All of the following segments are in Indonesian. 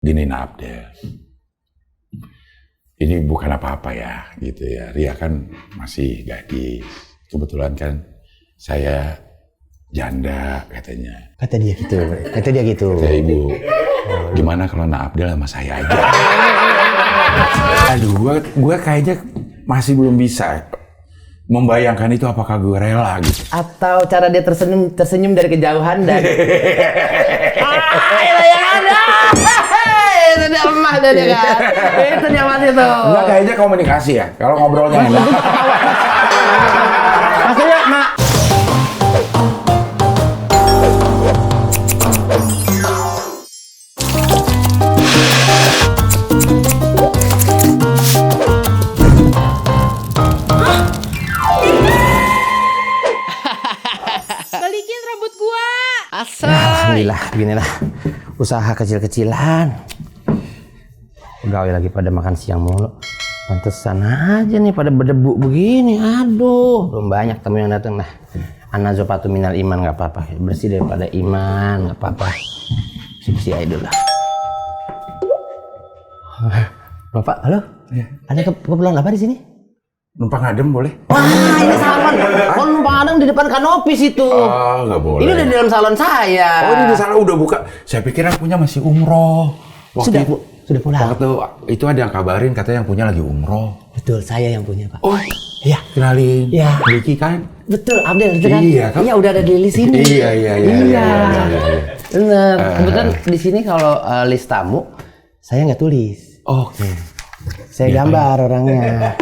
Gini Abdel, ini bukan apa-apa ya gitu ya. Ria kan masih gadis, kebetulan kan saya janda katanya. Kata dia gitu. Kata ibu, gimana kalau Abdel sama saya aja? Aduh, gue kayaknya masih belum bisa membayangkan itu apakah gue rela gitu. Atau cara dia tersenyum dari kejauhan dan yang ada. Itu dia emas dia kan. Itu dia emas itu. Enggak, kayaknya komunikasi ya. Kalau ngobrolnya enak. Maksudnya, Mak. Balikin rambut gua. Asal. Alhamdulillah, beginilah. Usaha kecil-kecilan. Pegawai lagi pada makan siang mulu. Pantesan aja nih pada berdebu begini. Aduh, belum banyak tamu yang datang. Nah, anazopatu minal iman, nggak apa-apa. Bersih daripada iman, nggak apa-apa. Bersih aja dulu. Bapak, halo? Ya. Ada keperluan apa di sini? Numpang adem boleh? Wah, ini salon. Oh, numpang adem di depan kanopis itu. Oh, nggak boleh. Ini udah di dalam salon saya. Oh, ini di sana udah buka. Saya pikir yang punya masih umroh. Sudah pulang. Waktu itu ada yang kabarin katanya yang punya lagi umroh. Betul, saya yang punya, Pak. Oh, iya. Kenalin. Iya. Diki kan? Betul, Abdel, betul kan? Iya, kan? Iya, udah ada di list ini. Iya. Bener. Kebetulan di sini kalau list tamu, saya nggak tulis. Oke. Saya gambar orangnya.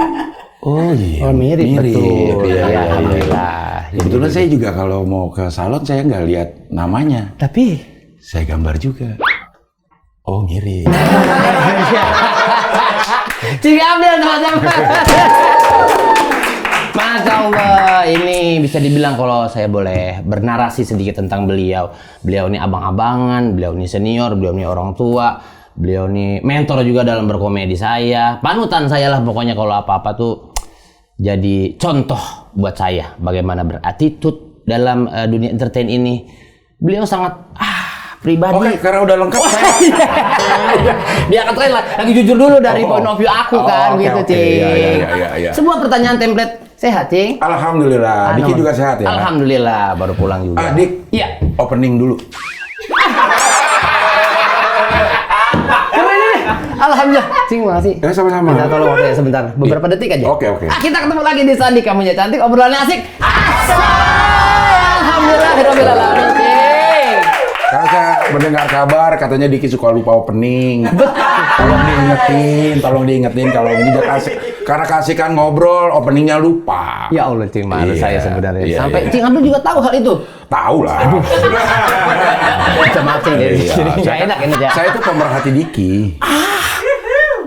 Oh iya. Oh, mirip. Betul. Iya. Alhamdulillah. Kebetulan saya juga kalau mau ke salon saya nggak lihat namanya. Tapi Saya gambar juga. Oh mirip. Cing Abdel teman-teman. Masya Allah, ini bisa dibilang kalau saya boleh bernarasi sedikit tentang beliau. Beliau ini abang-abangan, beliau ini senior, beliau ini orang tua, beliau ini mentor juga dalam berkomedi saya. Panutan saya lah pokoknya kalau apa-apa tuh jadi contoh buat saya bagaimana berattitude dalam dunia entertain ini. Beliau sangat pribadi. Oke, karena udah lengkap saya. Dia akan terakhir lah. Lagi jujur dulu dari point of view aku kan gitu, Cing. Iya. Sebuah pertanyaan template. Sehat, Cing? Alhamdulillah. Diki juga sehat ya? Alhamdulillah, baru pulang juga. Dik. Iya. Opening dulu. Alhamdulillah. Cing, makasih. Ya, sama-sama. Minta tolong waktunya sebentar. Beberapa detik aja. Oke. Kita ketemu lagi di Sandi Kamunya Cantik. Obrolannya asik. Alhamdulillah. Cing. Karena saya mendengar kabar katanya Diki suka lupa opening. Tolong diingetin kalau ini udah kasih. Karena kasihkan ngobrol, openingnya lupa. Ya Allah, Cing, malu Iya, saya sebenarnya. iya, Sampai iya. Cing Abdul juga tahu hal itu. Tahu lah. Maaf, Cing. Jadi nggak enak ini ya. Saya tuh pemerhati Diki.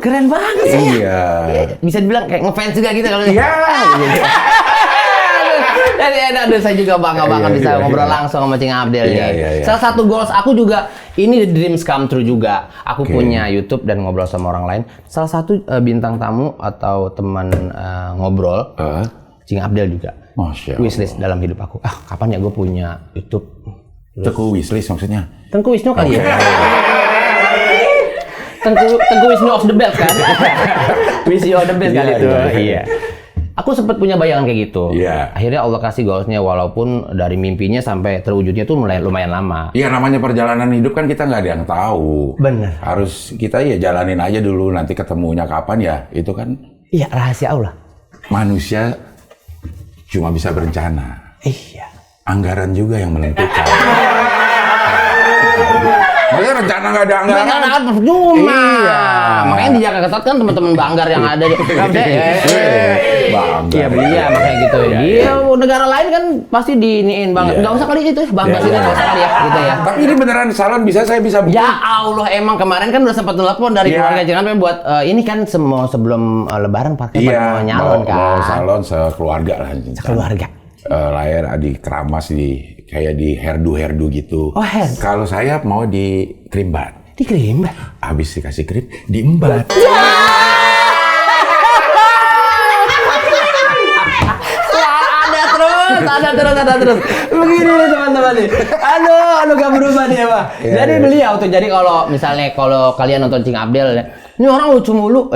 Keren banget saya. Iya. Bisa dibilang kayak ngefans juga gitu kalau. Iya. Jadi aduh, saya juga bangga banget bisa ngobrol langsung sama Cing Abdel nih. Iya. Salah satu goals aku juga ini dreams come true juga. Aku punya YouTube dan ngobrol sama orang lain. Salah satu bintang tamu atau teman ngobrol Cing Abdel juga. Masya Allah. Wishlist dalam hidup aku. Kapan ya gue punya YouTube? Teguh wishlist maksudnya. Tengku Wisnu kali ya. Tengku Wisnu of the best kan? Wish you all the best kan itu. Iya. Aku sempat punya bayangan kayak gitu. Iya. Akhirnya Allah kasih goalsnya walaupun dari mimpinya sampai terwujudnya tuh mulai lumayan lama. Iya, namanya perjalanan hidup kan kita nggak ada yang tahu. Bener. Harus kita ya jalanin aja dulu, nanti ketemunya kapan ya. Itu kan Iya, rahasia Allah. manusia cuma bisa berencana. Iya. Anggaran juga yang menentukan. Maksudnya rencana nggak ada anggaran. Nggak ada percuma. Iya. Makanya dijaga ketat kan teman-teman Banggar yang ada di Banggar. Iya, makanya gitu. Iya, negara lain kan pasti diiniin banget. Nggak usah kali itu, Banggar sini nggak usah kali ya, gitu ya. Tapi ini beneran salon saya bisa bukti. Ya Allah, emang kemarin kan udah sempat telepon dari keluarga Cing Abdel buat ini kan semua sebelum Lebaran pakai mau nyalon kan. Mau salon sekeluarga lah. Sekeluarga. Lahir di keramas kayak di herdu gitu. Oh, herdu. Kalau saya mau di krimbat. Di krimbat? Habis dikasih krim, diembat. Ada terus. terus. Begini nih teman-teman nih. Aduh gak berubah dia Pak. Jadi beliau tuh, jadi kalau misalnya kalau kalian nonton Cing Abdel ya, ini orang lucu mulu.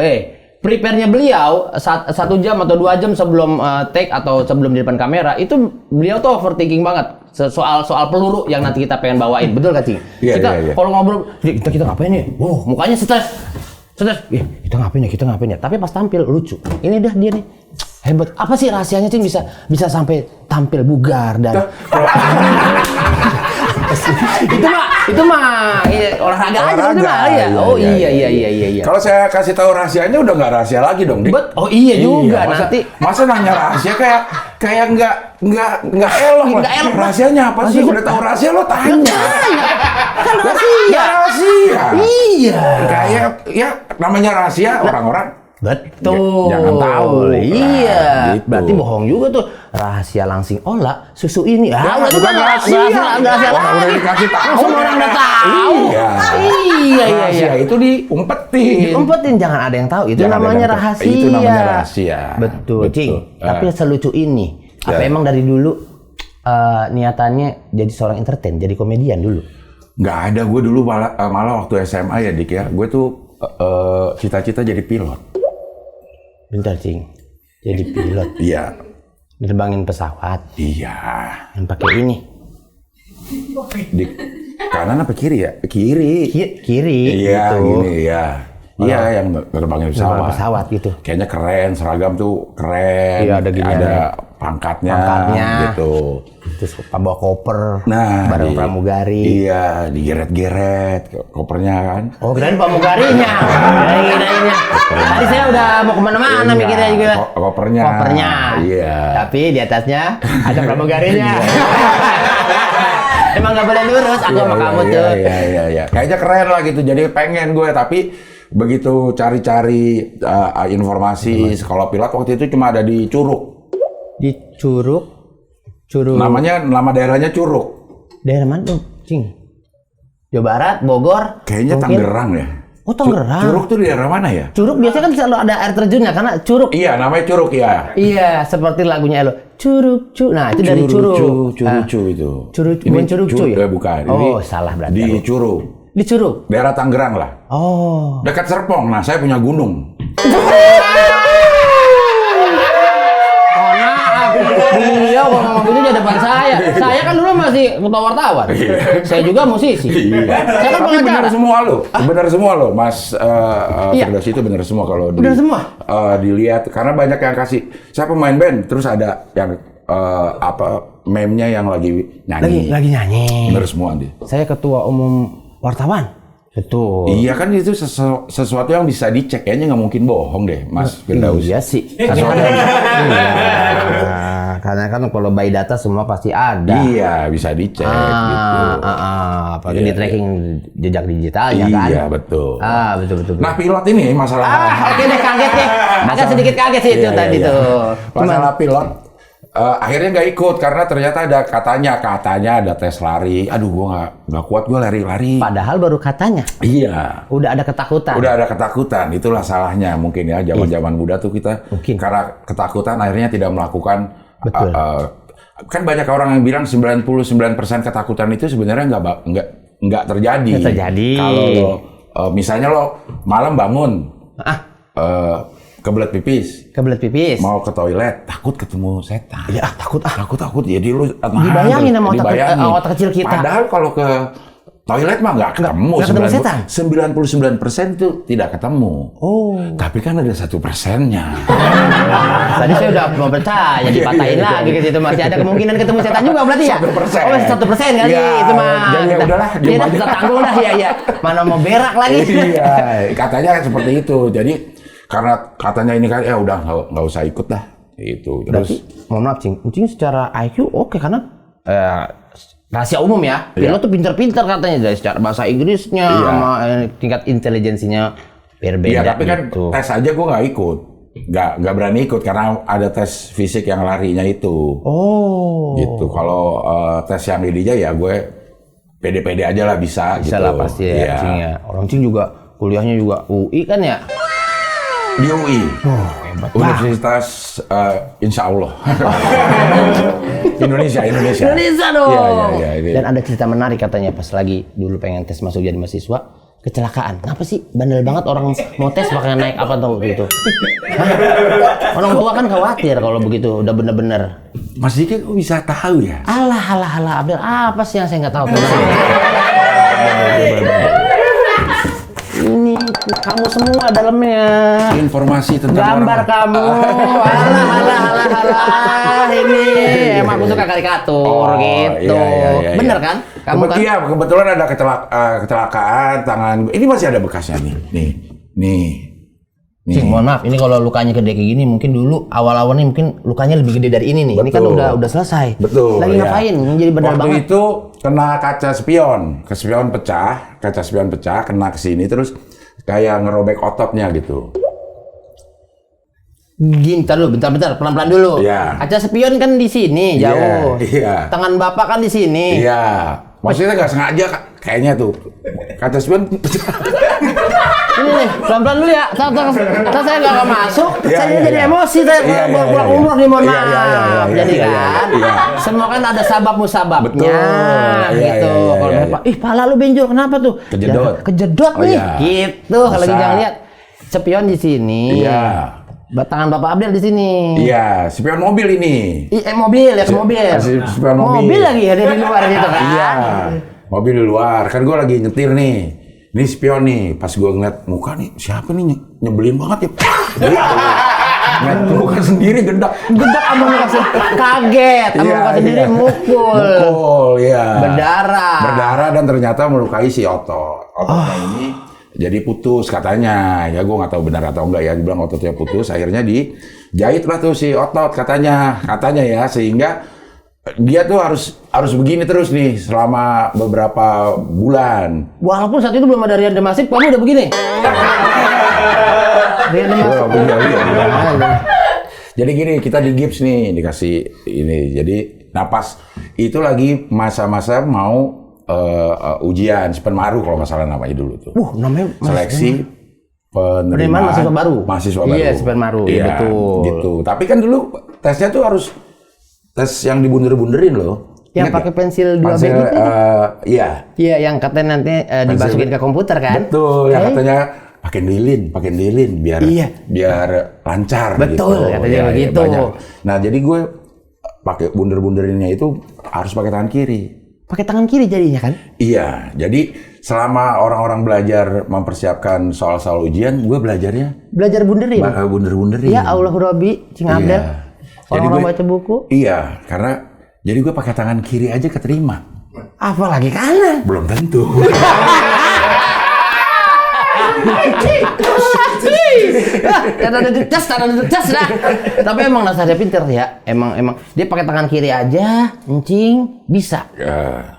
Prepare-nya beliau 1 jam atau 2 jam sebelum take atau sebelum di depan kamera itu beliau tuh overthinking banget soal peluru yang nanti kita pengen bawain. Betul gak Cing? Kita kalau ngobrol kita ngapain ya? Mukanya stres. Kita ngapain ya? Tapi pas tampil lucu. Ini dah dia nih. Hebat. Apa sih rahasianya Cing bisa sampai tampil bugar dan itu mah olahraga aja itu mah ya. Iya. Kalau saya kasih tahu rahasianya udah nggak rahasia lagi dong, Dik. Iya juga masa nanya rahasia kayak nggak elok. Rahasianya apa sih? Udah tahu rahasia lo tanya. Kan rahasia. Iya. Kayak ya namanya rahasia orang-orang. Betul. Jangan tahu. Iya. Gitu. Berarti bohong juga tuh. Rahasia langsing olah susu ini. Bukan rahasia. Udah dikasih tahu. Semua orang udah tahu. Iya. Rahasia itu diumpetin. Jangan ada yang tahu. Itu namanya rahasia. Itu namanya rahasia. Betul. Cing. Tapi selucu ini. Apa emang dari dulu niatannya jadi seorang entertain, jadi komedian dulu? Nggak ada. Gue dulu malah waktu SMA ya, Dik ya. Gue tuh cita-cita jadi pilot. Bentar Cing, jadi pilot. Iya. Nerbangin pesawat. Iya. Yang pakai ini. Di kanan apa kiri ya? Kiri. Iya, gitu. gini ya. Iya, yang nerbangin pesawat gitu. Kayaknya keren, seragam tuh keren. Iya, ada pangkatnya gitu. Terus bawa koper, nah, bareng pramugari. Iya, digeret-geret kopernya kan. Oh, kirain pramugarinya. Kirainnya. Tadi saya udah mau kemana-mana mikirnya juga. Kopernya. Iya. Tapi di atasnya ada pramugarinya. Emang nggak boleh lurus, aku sama kamu tuh. Iya. Kayaknya keren lah gitu. Jadi pengen gue, tapi begitu cari-cari informasi sekolah pilot waktu itu cuma ada di Curug. Di Curug. Nama daerahnya Curug. Daerah mana tuh, Cing? Jawa Barat, Bogor? Kayaknya mungkin? Tangerang ya. Oh, Tangerang. Curug tuh di daerah mana ya? Curug biasanya kan selalu ada air terjunnya karena Curug. Iya, namanya Curug ya. Iya, seperti lagunya Elo. Curug. Nah, itu dari Curug. Curug itu. Curug, bukan Curug ya? Bukan. Oh, salah berarti. Di Curug. Di Curug. Daerah Tangerang lah. Oh. Dekat Serpong. Nah, saya punya gunung. Beliau ngomong gitu di depan saya. Saya kan dulu masih ketua wartawan. Saya juga musisi. Saya kan tapi benar semua lo, Mas iya. Firdaus itu benar semua kalau dilihat karena banyak yang kasih. Saya pemain band, terus ada yang meme-nya yang lagi nyanyi. Lagi nyanyi. Benar semua dia. Saya ketua umum wartawan. Betul. Iya kan itu sesuatu yang bisa dicek, kayaknya nggak mungkin bohong deh, Mas Firdaus. Iya sih. Karena kan kalau by data semua pasti ada. Iya, bisa dicek gitu. Apalagi di tracking jejak digitalnya kan. Iya, betul. Betul. Nah, pilot ini masalah. Oke deh, kaget deh. Agak sedikit kaget sih itu tadi tuh. Masalah pilot. Akhirnya nggak ikut karena ternyata ada katanya ada tes lari. Aduh, gua nggak kuat, gua lari-lari. Padahal baru katanya. Iya. Udah ada ketakutan. Itulah salahnya mungkin ya zaman muda tuh kita karena ketakutan akhirnya tidak melakukan. Betul. Kan banyak orang yang bilang 99% ketakutan itu sebenarnya nggak terjadi. Nggak terjadi. Kalau misalnya lo malam bangun. Kebelet pipis. Mau ke toilet, takut ketemu setan. Ya, takut. Jadi lu dibayangin sama otak kecil kita. Padahal kalau ke toilet mah nggak ketemu. 99% itu tidak ketemu. Oh. Tapi kan ada 1%-nya. Tadi saya udah mau percaya, dipatahin lagi ke situ. Masih ada kemungkinan ketemu setan juga berarti ya? 1%. Oh, 1% kali itu mah. Jadi udahlah, kita tanggung dah ya. Mana mau berak lagi. Iya, katanya seperti itu. Jadi karena katanya ini kan udah nggak usah ikut dah itu. Terus berarti, mohon maaf Cing secara IQ oke karena rahasia umum ya. Pilot tuh pinter-pinter katanya dari secara bahasa Inggrisnya sama tingkat intelijensinya berbeda. Iya, tapi kan gitu. Tes aja gue nggak ikut. Nggak berani ikut karena ada tes fisik yang larinya itu. Oh. Gitu. Kalau tes yang ininya ya gue pede-pede aja lah bisa gitu. Lah pasti ya, Cing ya. Orang Cing juga kuliahnya juga UI kan ya? Di UI. Oh, Universitas Insya Allah. Indonesia. Indonesia dong. Iya. Dan ada cerita menarik katanya pas lagi dulu pengen tes masuk jadi mahasiswa, kecelakaan. Kenapa sih bandel banget orang mau tes pakai naik apa tuh gitu? Hah? Orang tua kan khawatir kalau begitu udah bener-bener. Mas Diki kok bisa tahu ya? Alah Abdel, apa sih yang saya nggak tahu? Ini kamu semua dalamnya. Informasi tentang Gambar kamu. Alah. Ini emang aku suka karikatur gitu. Iya. Bener kan? Kamu kan? Iya, kebetulan ada kecelakaan tangan. Ini masih ada bekasnya nih. Cing, mohon maaf, ini kalau lukanya gede kayak gini, mungkin dulu awal-awalnya mungkin lukanya lebih gede dari ini nih. Betul. Ini kan udah selesai. Betul. Lagi ngapain? Jadi benar Waktu banget. itu kena kaca spion pecah, kena ke sini terus kayak ngerobek ototnya gitu. Gini, bentar, pelan-pelan dulu. Iya. Kaca spion kan di sini, jauh. Iya. Tangan bapak kan di sini. Iya. Maksudnya nggak sengaja kayaknya tuh kaca spion. Ini nih, pelan-pelan dulu ya. Saya nggak masuk, saya jadi emosi. Saya pulang umroh nih, mohon maaf. Jadi kan, semua kan ada sabab musababnya, gitu. Kalau bapak, pala lu benjol, kenapa tuh? Kejedot nih, gitu. Kalau lagi jangan lihat, spion di sini. Iya. Tangan Bapak Abdel di sini. Iya, spion mobil ini. Mobil. Spion mobil lagi ada di luar gitu kan. Iya. Mobil di luar. Kan gue lagi nyetir nih. Ini spion nih. Pas gue ngeliat muka nih, siapa nih nyebelin banget ya. Ngeliat muka sendiri gedak sama muka kaget. Sama muka sendiri mukul, iya. Berdarah dan ternyata melukai si otot. Ototnya ini jadi putus katanya. Ya gue nggak tahu benar atau enggak ya. Dibilang ototnya putus. Akhirnya dijahit lah tuh si otot katanya ya, sehingga dia tuh harus begini terus nih selama beberapa bulan. Walaupun saat itu belum ada reanimasif, kamu udah begini. Jadi gini, kita di gips nih, dikasih ini. Jadi napas itu lagi masa-masa mau ujian Spenmaru kalau nggak salah namanya dulu tuh. Namanya seleksi penerimaan mahasiswa baru. Iya, Spenmaru. Iya, betul. Gitu. Tapi kan dulu tesnya tuh harus tes yang dibundir-bunderin loh. Yang pakai pensil 2B gitu. Iya. Iya, yang katanya nanti dimasukin ke komputer kan? Betul, yang katanya pakai lilin biar lancar. Betul, gitu. katanya begitu. Banyak. Nah, jadi gue pakai bunder-bunderinnya itu harus pakai tangan kiri. Pakai tangan kiri jadinya kan? Iya, jadi selama orang-orang belajar mempersiapkan soal-soal ujian, gue belajarnya belajar bunderin. Bunder-bunderin. Ya Allah Robi, Cing Abdel. Orang-orang baca buku. Iya, karena jadi gue pakai tangan kiri aja keterima. Apalagi kanan? Belum tentu. Cas dah. Tapi emang dasarnya pinter ya. Emang dia pakai tangan kiri aja, encing bisa.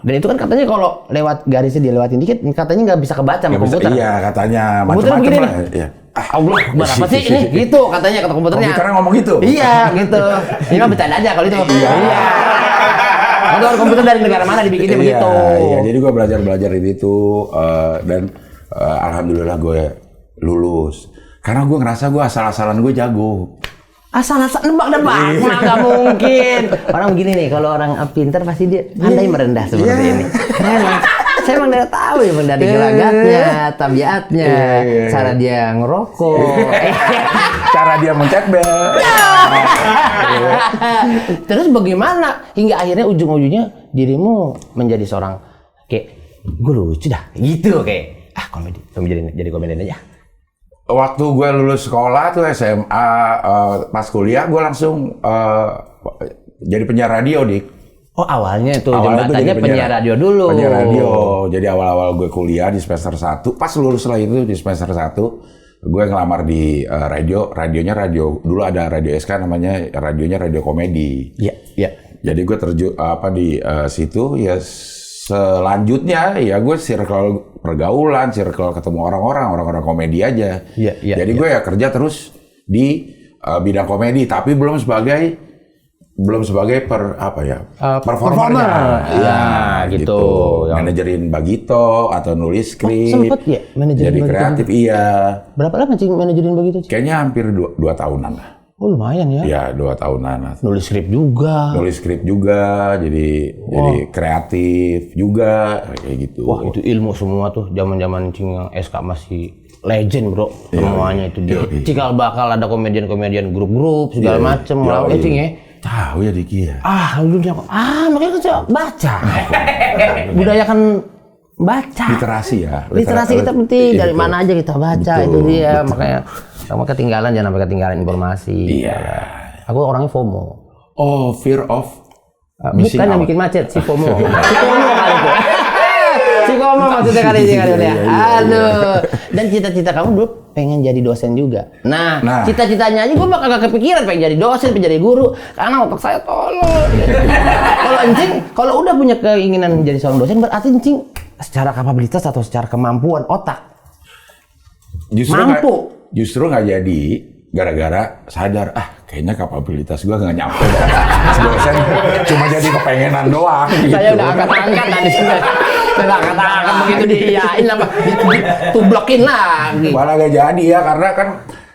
Dan itu kan katanya kalau lewat garisnya dia lewatin dikit, katanya nggak bisa kebaca sama komputer. Iya, katanya macam-macam begini lah. Iya. Allah, berapa sih ini? Gitu katanya kata komputernya. Komputernya ngomong gitu? Iya, gitu. Ini mah bercanda aja kalau itu. Iya. Kalau komputer dari negara mana dibikinnya begitu. Iya, jadi gue belajar itu dan alhamdulillah gue lulus. Karena gue ngerasa gue asal-asalan gue jago. Asal-asal nebak-nebak, nggak mungkin. Orang begini nih, kalau orang pinter pasti dia pandai merendah seperti ini. Saya emang udah tahu ya dari gelagatnya, tabiatnya, cara dia ngerokok, cara dia mencet bel. Terus bagaimana hingga akhirnya ujung-ujungnya dirimu menjadi seorang kayak gue lucu dah, gitu kayak komedi, jadi komedian aja. Waktu gue lulus sekolah tuh SMA, pas kuliah gue langsung jadi penyiar radio, Dik. Oh awalnya tuh jembatannya penyiar radio dulu. Penyiar radio. Jadi awal-awal gue kuliah di semester 1, pas lulus lah itu di semester 1, gue ngelamar di radionya dulu ada radio SK namanya radionya Radio Komedi. Iya. Jadi gue di situ ya selanjutnya ya gue circle pergaulan, circle ketemu orang-orang komedi aja. Jadi gue ya kerja terus di bidang komedi tapi belum sebagai belum sebagai performer. Iya, gitu. Yang Manajerin Bagito atau nulis skrip. Sempet ya manajerin Jadi Bagito? kreatif, iya. Berapa lama Cing manajerin begitu? Cing? Kayaknya hampir 2 tahunan lah. Oh lumayan ya. Ya, 2 tahunan lah. Nulis skrip juga. Nulis skrip juga, jadi kreatif juga, kayak gitu. Wah itu ilmu semua tuh, zaman-zaman Cing yang SK masih legend bro. Semuanya itu dia. Cikal bakal ada komedian-komedian grup-grup segala macem. Cing ya. Tahu ya Diki ya. Lu dia makanya kan saya baca. Budayakan baca. Literasi ya. Literasi kita penting, dari mana aja kita baca. Itu dia, makanya sama ketinggalan, jangan sampai ketinggalan informasi. Iya. Aku orangnya FOMO. Oh, fear of Bukan yang bikin macet, si FOMO. Si FOMO kali itu. Si FOMO maksudnya kali ini kan ya. Aduh. Dan cita-cita kamu dulu pengen jadi dosen juga. Nah. Cita-citanya aja gue bakal gak kepikiran pengen jadi dosen, pengen jadi guru, karena otak saya tolol. Kalau Encing, kalau udah punya keinginan menjadi seorang dosen, berarti Encing secara kapabilitas atau secara kemampuan otak Justru nggak jadi gara-gara sadar kayaknya kapabilitas gue nggak nyampe dosen cuma jadi kepengenan doang gitu. Saya udah angkat-angkat tadi saya udah angkat-angkat begitu diiyain apa ditublokin lagi. Malah nggak jadi ya karena kan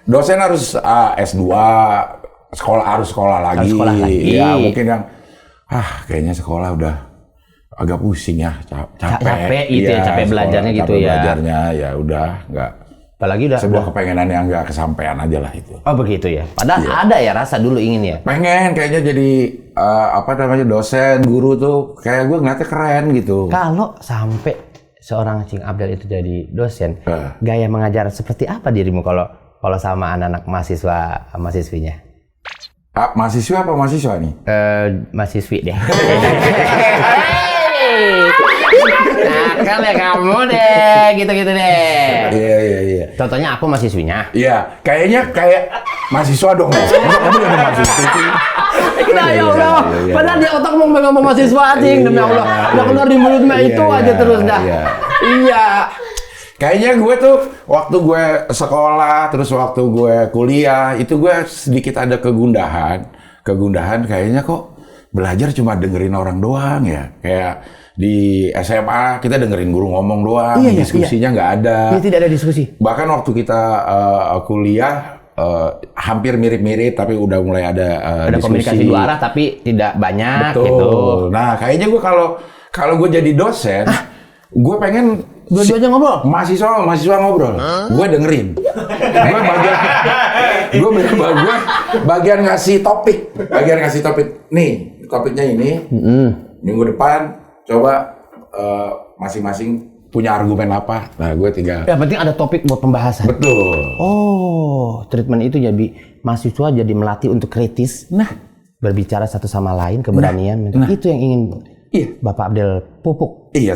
dosen harus S2 harus sekolah lagi. Ya mungkin yang kayaknya sekolah udah agak pusing ya capek gitu ya, capek belajarnya gitu ya. Belajarnya ya udah nggak. Apalagi udah sebuah kepengenan yang nggak kesampaian aja lah itu. Oh begitu ya. Padahal ada ya rasa dulu ingin ya. Pengen kayaknya jadi dosen, guru tuh kayak gue ngeliatnya keren gitu. Kalau sampai seorang Cing Abdel itu jadi dosen, gaya mengajar seperti apa dirimu kalau sama anak-anak mahasiswinya? Mahasiswa apa mahasiswa nih? Mahasiswi deh. Nakal ya kamu deh, gitu-gitu deh. Iya. Contohnya aku mahasiswinya. Iya, kayaknya kayak mahasiswa dong. Kamu udah mahasiswa. Nah ya Allah, padahal di otak mau ngomong mahasiswa Cing, demi Allah. Udah keluar di mulutnya itu aja terus dah. Iya. Kayaknya gue tuh waktu gue sekolah, terus waktu gue kuliah, itu gue sedikit ada kegundahan kayaknya kok belajar cuma dengerin orang doang ya. Kayak di SMA kita dengerin guru ngomong doang, diskusinya nggak ada. Iya, tidak ada diskusi. Bahkan waktu kita kuliah hampir mirip-mirip, tapi udah mulai ada diskusi. Komunikasi dua arah tapi tidak banyak. Betul. Gitu. Nah, kayaknya gue kalau gue jadi dosen, gue pengen dua-duanya ngobrol. Mahasiswa ngobrol. Gue dengerin. Gue bagian ngasih topik. Nih, topiknya ini. Minggu depan coba masing-masing punya argumen apa. Nah, gue tinggal. Yang penting ada topik buat pembahasan. Betul. Oh, treatment itu jadi mahasiswa jadi melatih untuk kritis. Berbicara satu sama lain, keberanian. Itu yang ingin Bapak Abdel pupuk. Iya,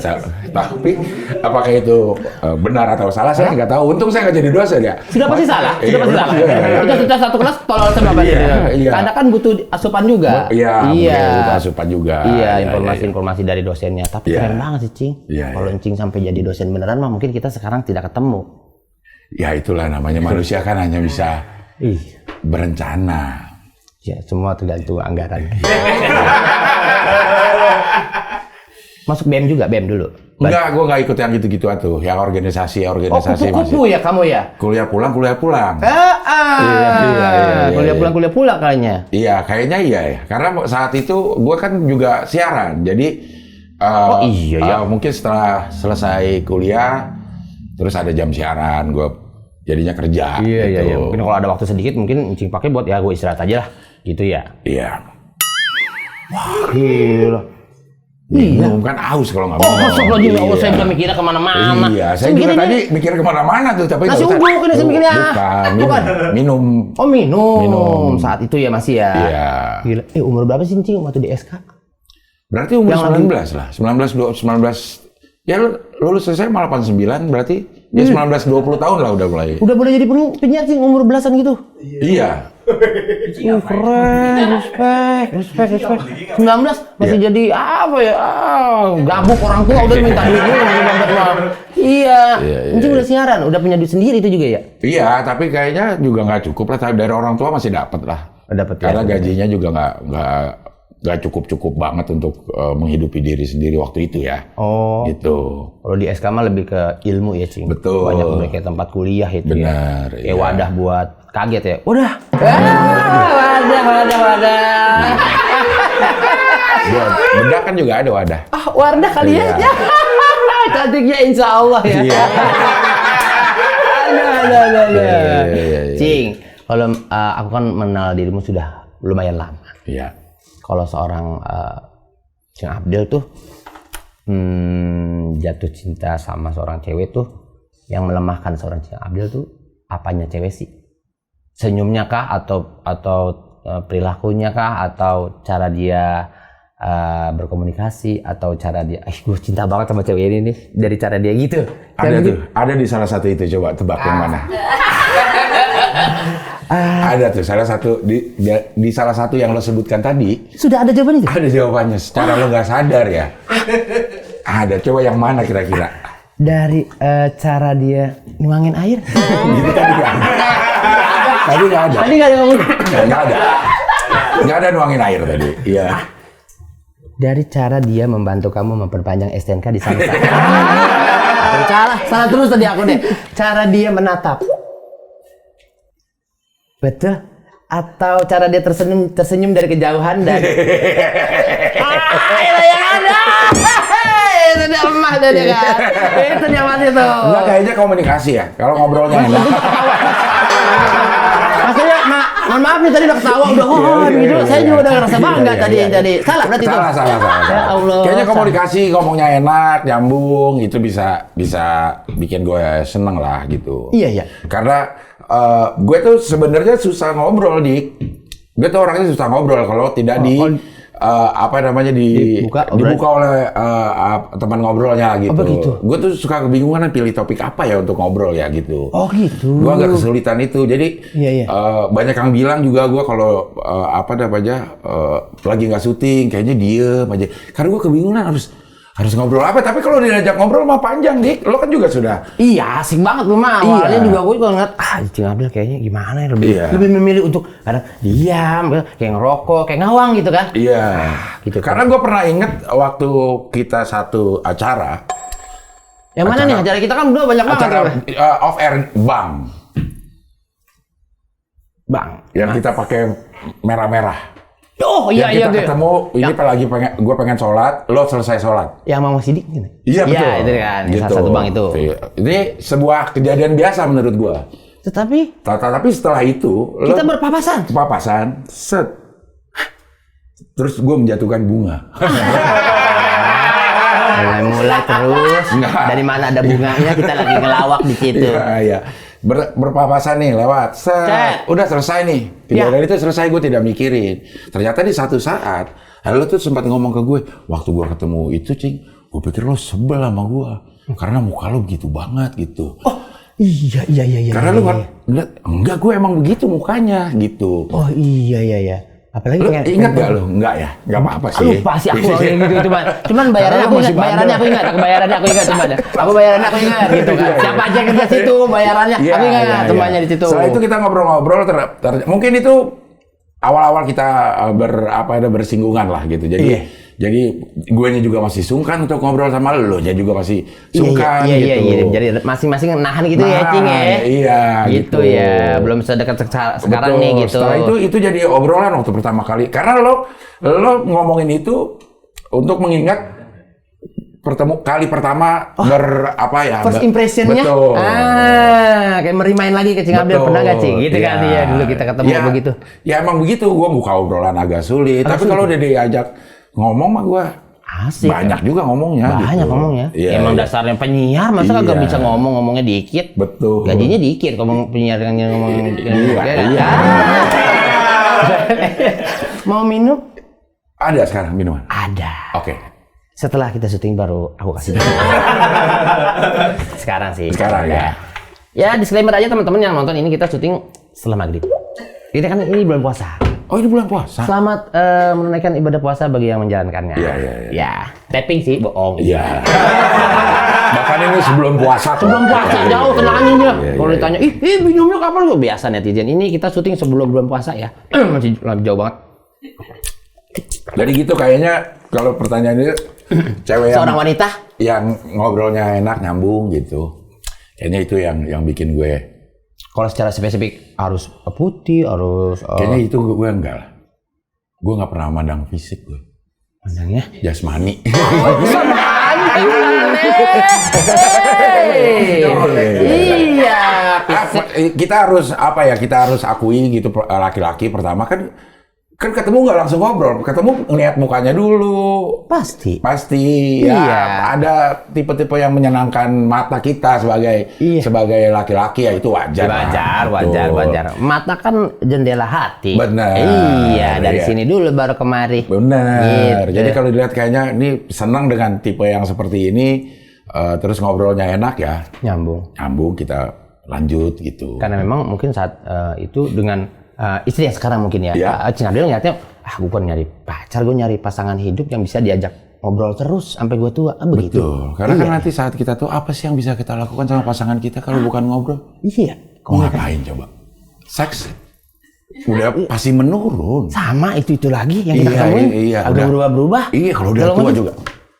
tapi apakah itu benar atau salah saya nggak tahu. Untung saya nggak jadi dosen ya. Sudah pasti salah. Kita satu kelas tolol sama Bapak. Karena kan butuh asupan juga. Butuh asupan juga. Iya, informasi dari dosennya. Tapi keren banget sih Cing. Kalau Cing sampai jadi dosen beneran mah mungkin kita sekarang tidak ketemu. Ya itulah namanya manusia kan hanya bisa berencana. Ya, semua tergantung anggaran. Masuk BEM juga, BEM dulu? Enggak, gue nggak ikut yang gitu-gituan tuh, yang organisasi kupu-kupu ya kamu ya? Kuliah pulang. Kuliah pulang kayaknya. Iya, kayaknya iya ya. Karena saat itu gue kan juga siaran, jadi mungkin setelah selesai kuliah, terus ada jam siaran, gue jadinya kerja. Iya. Mungkin kalau ada waktu sedikit, mungkin Cing pakai buat gue istirahat aja lah, gitu ya? Iya. Wah, gila. Minum kan aus kalau nggak minum. Astagfirullahaladzim, saya udah mikirnya kemana-mana. Iya, saya juga tadi mikir kemana-mana tuh, tapi nasi uduk ini saya mikirnya. Bukan, minum. Oh minum. Saat itu ya masih ya. Iya. Gila. Umur berapa sih Cing waktu di SK? Berarti umur 19 lah, 19. Ya lulus selesai malah 89, berarti ya 19-20 tahun lah udah mulai. Udah boleh jadi penyiar Cing umur belasan gitu? Iya. Keren, respect. 19 masih jadi apa ya? Gabuk orang tua udah minta duit dulu. Iya. Cing udah siaran, udah punya duit sendiri itu juga ya? Iya, tapi kayaknya juga nggak cukup lah. Dari orang tua masih dapat lah. Dapat Karena gajinya juga nggak cukup banget untuk menghidupi diri sendiri waktu itu ya. Oh. Gitu. Kalau di SK mah lebih ke ilmu ya, Cing. Betul. Banyak udah kayak tempat kuliah itu. Benar. Ya. Kayak wadah buat kaget ya. Wadah. Wadah. Buat bedak kan juga ada wadah. Wadah kali ya. Cantiknya insya Allah ya. Iya. Ada. Cing, kalau aku kan mengenal dirimu sudah lumayan lama. Iya. Kalau seorang Cing Abdel tuh jatuh cinta sama seorang cewek tuh, yang melemahkan seorang Cing Abdel tuh apanya cewek sih? Senyumnya kah atau perilakunya kah atau cara dia berkomunikasi atau cara dia gue cinta banget sama cewek ini nih dari cara dia gitu. Ada tuh, ada di salah satu itu, coba tebak yang mana? Ada tuh salah satu di salah satu yang lo sebutkan tadi. Sudah ada jawabannya? Ada jawabannya, secara lo nggak sadar ya. Ada, coba yang mana kira-kira? Dari cara dia nuangin air. Gitu tadi nggak ada. Tadi nggak ada. Tadi nggak ada ngomong. Nggak ada. Nggak ada nuangin air tadi. Iya. Dari cara dia membantu kamu memperpanjang STNK di sana. Salah terus tadi aku deh. Cara dia menatap. Betul. Atau cara dia tersenyum dari kejauhan dan yang ada. Itu dia emas tadi kan. Itu dia masih tuh. Enggak, kayaknya komunikasi ya. Kalau ngobrolnya enak. Maksudnya, mohon maaf nih tadi udah ketawa udah gitu. Saya juga udah ngerasa bangga tadi yang jadi. Salah berarti itu. Salah. Ya Allah. Kayaknya komunikasi, ngomongnya enak, nyambung, itu bisa bikin gue seneng lah gitu. Iya. Karena gue tuh sebenarnya susah ngobrol, Dik. Gue tuh orangnya susah ngobrol kalau tidak dibuka oleh teman ngobrolnya gitu. Oh, begitu. Gue tuh suka kebingungan pilih topik apa ya untuk ngobrol ya gitu. Oh gitu. Gue agak kesulitan itu. Jadi banyak yang bilang juga gue kalau lagi nggak syuting kayaknya diem aja. Karena gue kebingungan harus ngobrol apa. Tapi kalau diajak ngobrol mah panjang, Dik. Lo kan juga sudah. Iya, asik banget lu mah. Awalnya juga gue ngeliat, Cing Abdel kayaknya gimana ya, lebih memilih untuk kadang diam, kayak ngerokok, kayak ngawang gitu kan. Iya. Gitu. Karena gue pernah inget waktu kita satu acara. Yang mana nih? Acara kita kan berdua banyak banget. Acara off air Bang. Yang kita pakai merah-merah. Oh iya kita ketemu ini gue pengen sholat, lo selesai sholat. Yang Mang Sidik gitu. Iya betul. Iya itu kan, gitu. salah satu bang itu. Ini sebuah kejadian biasa menurut gue. Tetapi setelah itu kita berpapasan. Set. Terus gue menjatuhkan bunga. mulai terus. Dari mana ada bunganya kita lagi ngelawak di situ. Iya. Berpapasan nih lewat, udah selesai nih kejadian itu selesai, gue tidak mikirin. Ternyata di satu saat lo tuh sempat ngomong ke gue, waktu gue ketemu itu Cing, gue pikir lo sebel sama gue karena muka lo begitu banget gitu. Oh iya. Karena lo enggak, gue emang begitu mukanya gitu. Oh iya. Apalagi lo ingat gak lo? Enggak ya? Enggak apa-apa sih. Lupa sih aku gitu cuman bayarannya aku ingat. Bayarannya aku ingat cuman. Apa bayarannya aku ingat gitu kan. Siapa aja kerja situ bayarannya. Aku ingat temannya di situ. Setelah itu kita ngobrol-ngobrol mungkin itu awal-awal kita bersinggungan lah gitu. Jadi guenya juga masih sungkan untuk ngobrol sama lo, dia juga masih sungkan gitu. Iya. Jadi masing-masing nahan gitu ya, Cing ya. Iya, gitu ya. Belum sedekat sekarang nih gitu. Setelah itu jadi obrolan waktu pertama kali. Karena lo ngomongin itu untuk mengingat kali pertama first impression-nya. Betul. Kayak merimain lagi ke Cing Abdel, pernah gak Cing? Gitu kan ya, dulu kita ketemu begitu. Ya emang begitu, gua buka obrolan agak sulit. Tapi kalau udah diajak ngomong mah gue asik. Banyak juga ngomongnya. Ngomongnya. Emang dasarnya penyiar, masa kagak bisa ngomongnya dikit. Betul. Gajinya dikit kalau penyiar yang ngomong. Iya. Mau minum? Ada sekarang minuman? Ada. Oke. Setelah kita syuting baru aku kasih. Sekarang ya. Ya disclaimer aja teman-teman yang nonton ini, kita syuting setelah maghrib. Kita kan ini bulan puasa. Oh ini bulan puasa? Selamat menunaikan ibadah puasa bagi yang menjalankannya. Iya. Ya, tapping sih, bohong. Iya. Bahkan ini sebelum puasa. Sebelum puasa jauh tenangin ya. Iya, Kalau iya, ditanya, ih minumnya kapan? Biasa netizen. Ini kita syuting sebelum bulan puasa ya. Masih jauh banget. Jadi gitu kayaknya kalau pertanyaannya cewek yang Seorang wanita yang ngobrolnya enak, nyambung gitu. Kayaknya itu yang bikin gue. kalau secara spesifik harus putih, harus Kayaknya itu gue enggak lah. Gue nggak pernah mandang fisik gue. pandangnya. Jasmani. Iya. Kita harus apa ya? Kita harus akui gitu laki-laki pertama kan ketemu nggak langsung ngobrol, ketemu ngeliat mukanya dulu. Pasti. Ya, Iya. ada tipe-tipe yang menyenangkan mata kita sebagai Iya. sebagai laki-laki ya itu wajar. Wajar. Mata kan jendela hati. Benar. Iya, dari Iya. sini dulu baru kemari. Benar. Gitu. Jadi kalau dilihat kayaknya ini senang dengan tipe yang seperti ini, terus ngobrolnya enak ya, Nyambung. kita lanjut gitu. Karena memang mungkin saat itu dengan istri yang sekarang mungkin ya. Iya. Cina Abdel ngeliatnya, gue bukan nyari pacar, gue nyari pasangan hidup yang bisa diajak ngobrol terus sampai gue tua. Begitu. Betul. Karena kan nanti saat kita tuh apa sih yang bisa kita lakukan sama pasangan kita kalau bukan ngobrol? Iya. Mau ngapain coba? Seks udah pasti menurun. Sama itu lagi yang kita Iya, temuin. iya, Agak udah. berubah-berubah. Iya, kalau udah tua maju, juga.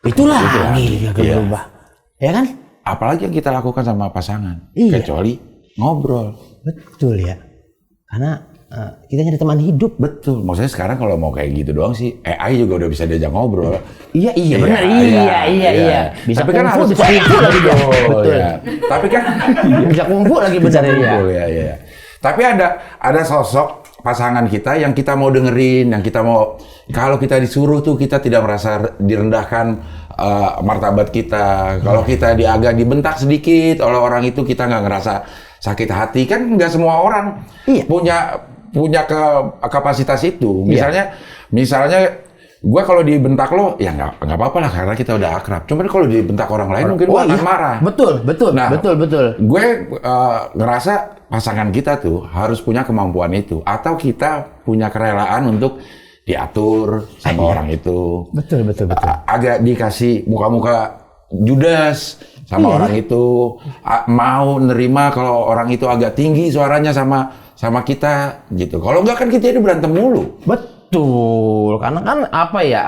Itu lagi Iya. agak berubah. Ya kan? Apalagi yang kita lakukan sama pasangan, Iya. kecuali ngobrol. Betul ya. Karena kita nyari teman hidup. Betul. Maksudnya sekarang kalau mau kayak gitu doang sih, AI juga udah bisa diajak ngobrol. Iya benar. Iya. Bisa Tapi kan kungfu, harus bisa kungfu lagi dia. Betul. Ya. Tapi kan Bisa kungfu lagi benar ya. Betul, ya. Tapi ada sosok pasangan kita yang kita mau dengerin, yang kita mau, kalau kita disuruh tuh kita tidak merasa direndahkan martabat kita. Kalau kita agak dibentak sedikit oleh orang itu kita nggak ngerasa sakit hati. Kan nggak semua orang punya kapasitas itu. Misalnya gue kalau dibentak lo ya nggak apa-apa lah karena kita udah akrab. Cuman kalau dibentak orang lain mungkin gue akan marah. Betul. Nah, betul. Gue ngerasa pasangan kita tuh harus punya kemampuan itu atau kita punya kerelaan untuk diatur sama orang itu. Betul. Agak dikasih muka-muka judes sama orang itu, mau nerima kalau orang itu agak tinggi suaranya sama kita gitu. Kalau enggak kan kita ini berantem mulu. Betul. Karena kan apa ya,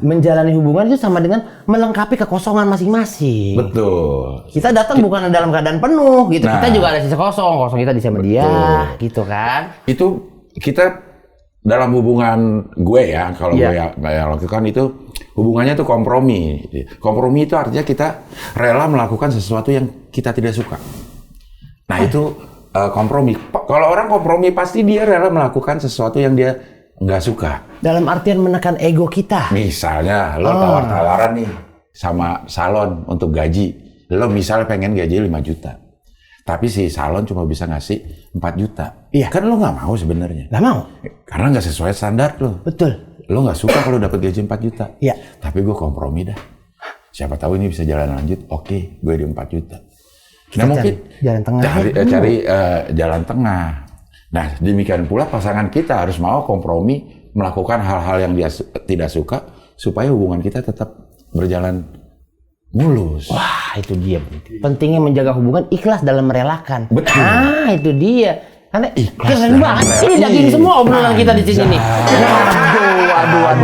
menjalani hubungan itu sama dengan melengkapi kekosongan masing-masing. Betul. Kita datang bukan dalam keadaan penuh gitu. Nah. Kita juga ada sisa kosong kita di sama dia gitu kan. Itu kita dalam hubungan gue ya, kalau gue yang lakukan itu hubungannya tuh kompromi. Kompromi itu artinya kita rela melakukan sesuatu yang kita tidak suka. Nah itu kompromi. Kalau orang kompromi pasti dia rela melakukan sesuatu yang dia nggak suka. Dalam artian menekan ego kita. Misalnya lo tawar-tawaran nih sama salon untuk gaji. Lo misalnya pengen gaji 5 juta. Tapi si salon cuma bisa ngasih 4 juta. Iya. Kan lo nggak mau sebenarnya. Nggak mau. Karena nggak sesuai standar lo. Betul. Lo nggak suka kalau dapat gaji 4 juta. Iya. Tapi gue kompromi dah. Siapa tahu ini bisa jalan lanjut. Oke, gue di 4 juta. Nah mungkin jalan tengah. cari jalan tengah. Nah demikian pula pasangan kita harus mau kompromi melakukan hal-hal yang dia tidak suka supaya hubungan kita tetap berjalan mulus. Wah, itu dia. Pentingnya menjaga hubungan, ikhlas dalam merelakan. Betul. Ah, itu dia. Karena Ikhlas keren dalam banget. merelakan. Ini daging semua obrolan kita di sini nih.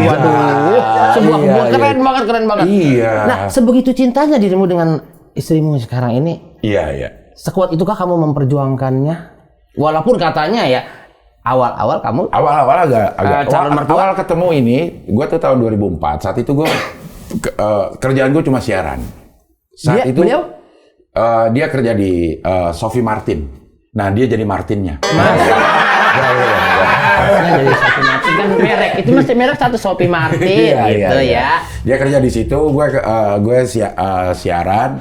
Waduh. Sebuah hubungan keren banget. Iya. Nah, sebegitu cintanya dirimu dengan istrimu sekarang ini, Iya. sekuat itukah kamu memperjuangkannya? Walaupun katanya ya, awal-awal kamu Awal-awal agak calon mertua. awal ketemu ini, gue tuh tahun 2004. Saat itu gue kerjaan gue cuma siaran. Saat itu beliau? Dia kerja di Sophie Martin. Nah dia jadi Martinnya. Jadi Sophie Martin kan merek. Itu masih merek satu Sophie Martin gitu ya. Dia kerja di situ, gue siaran,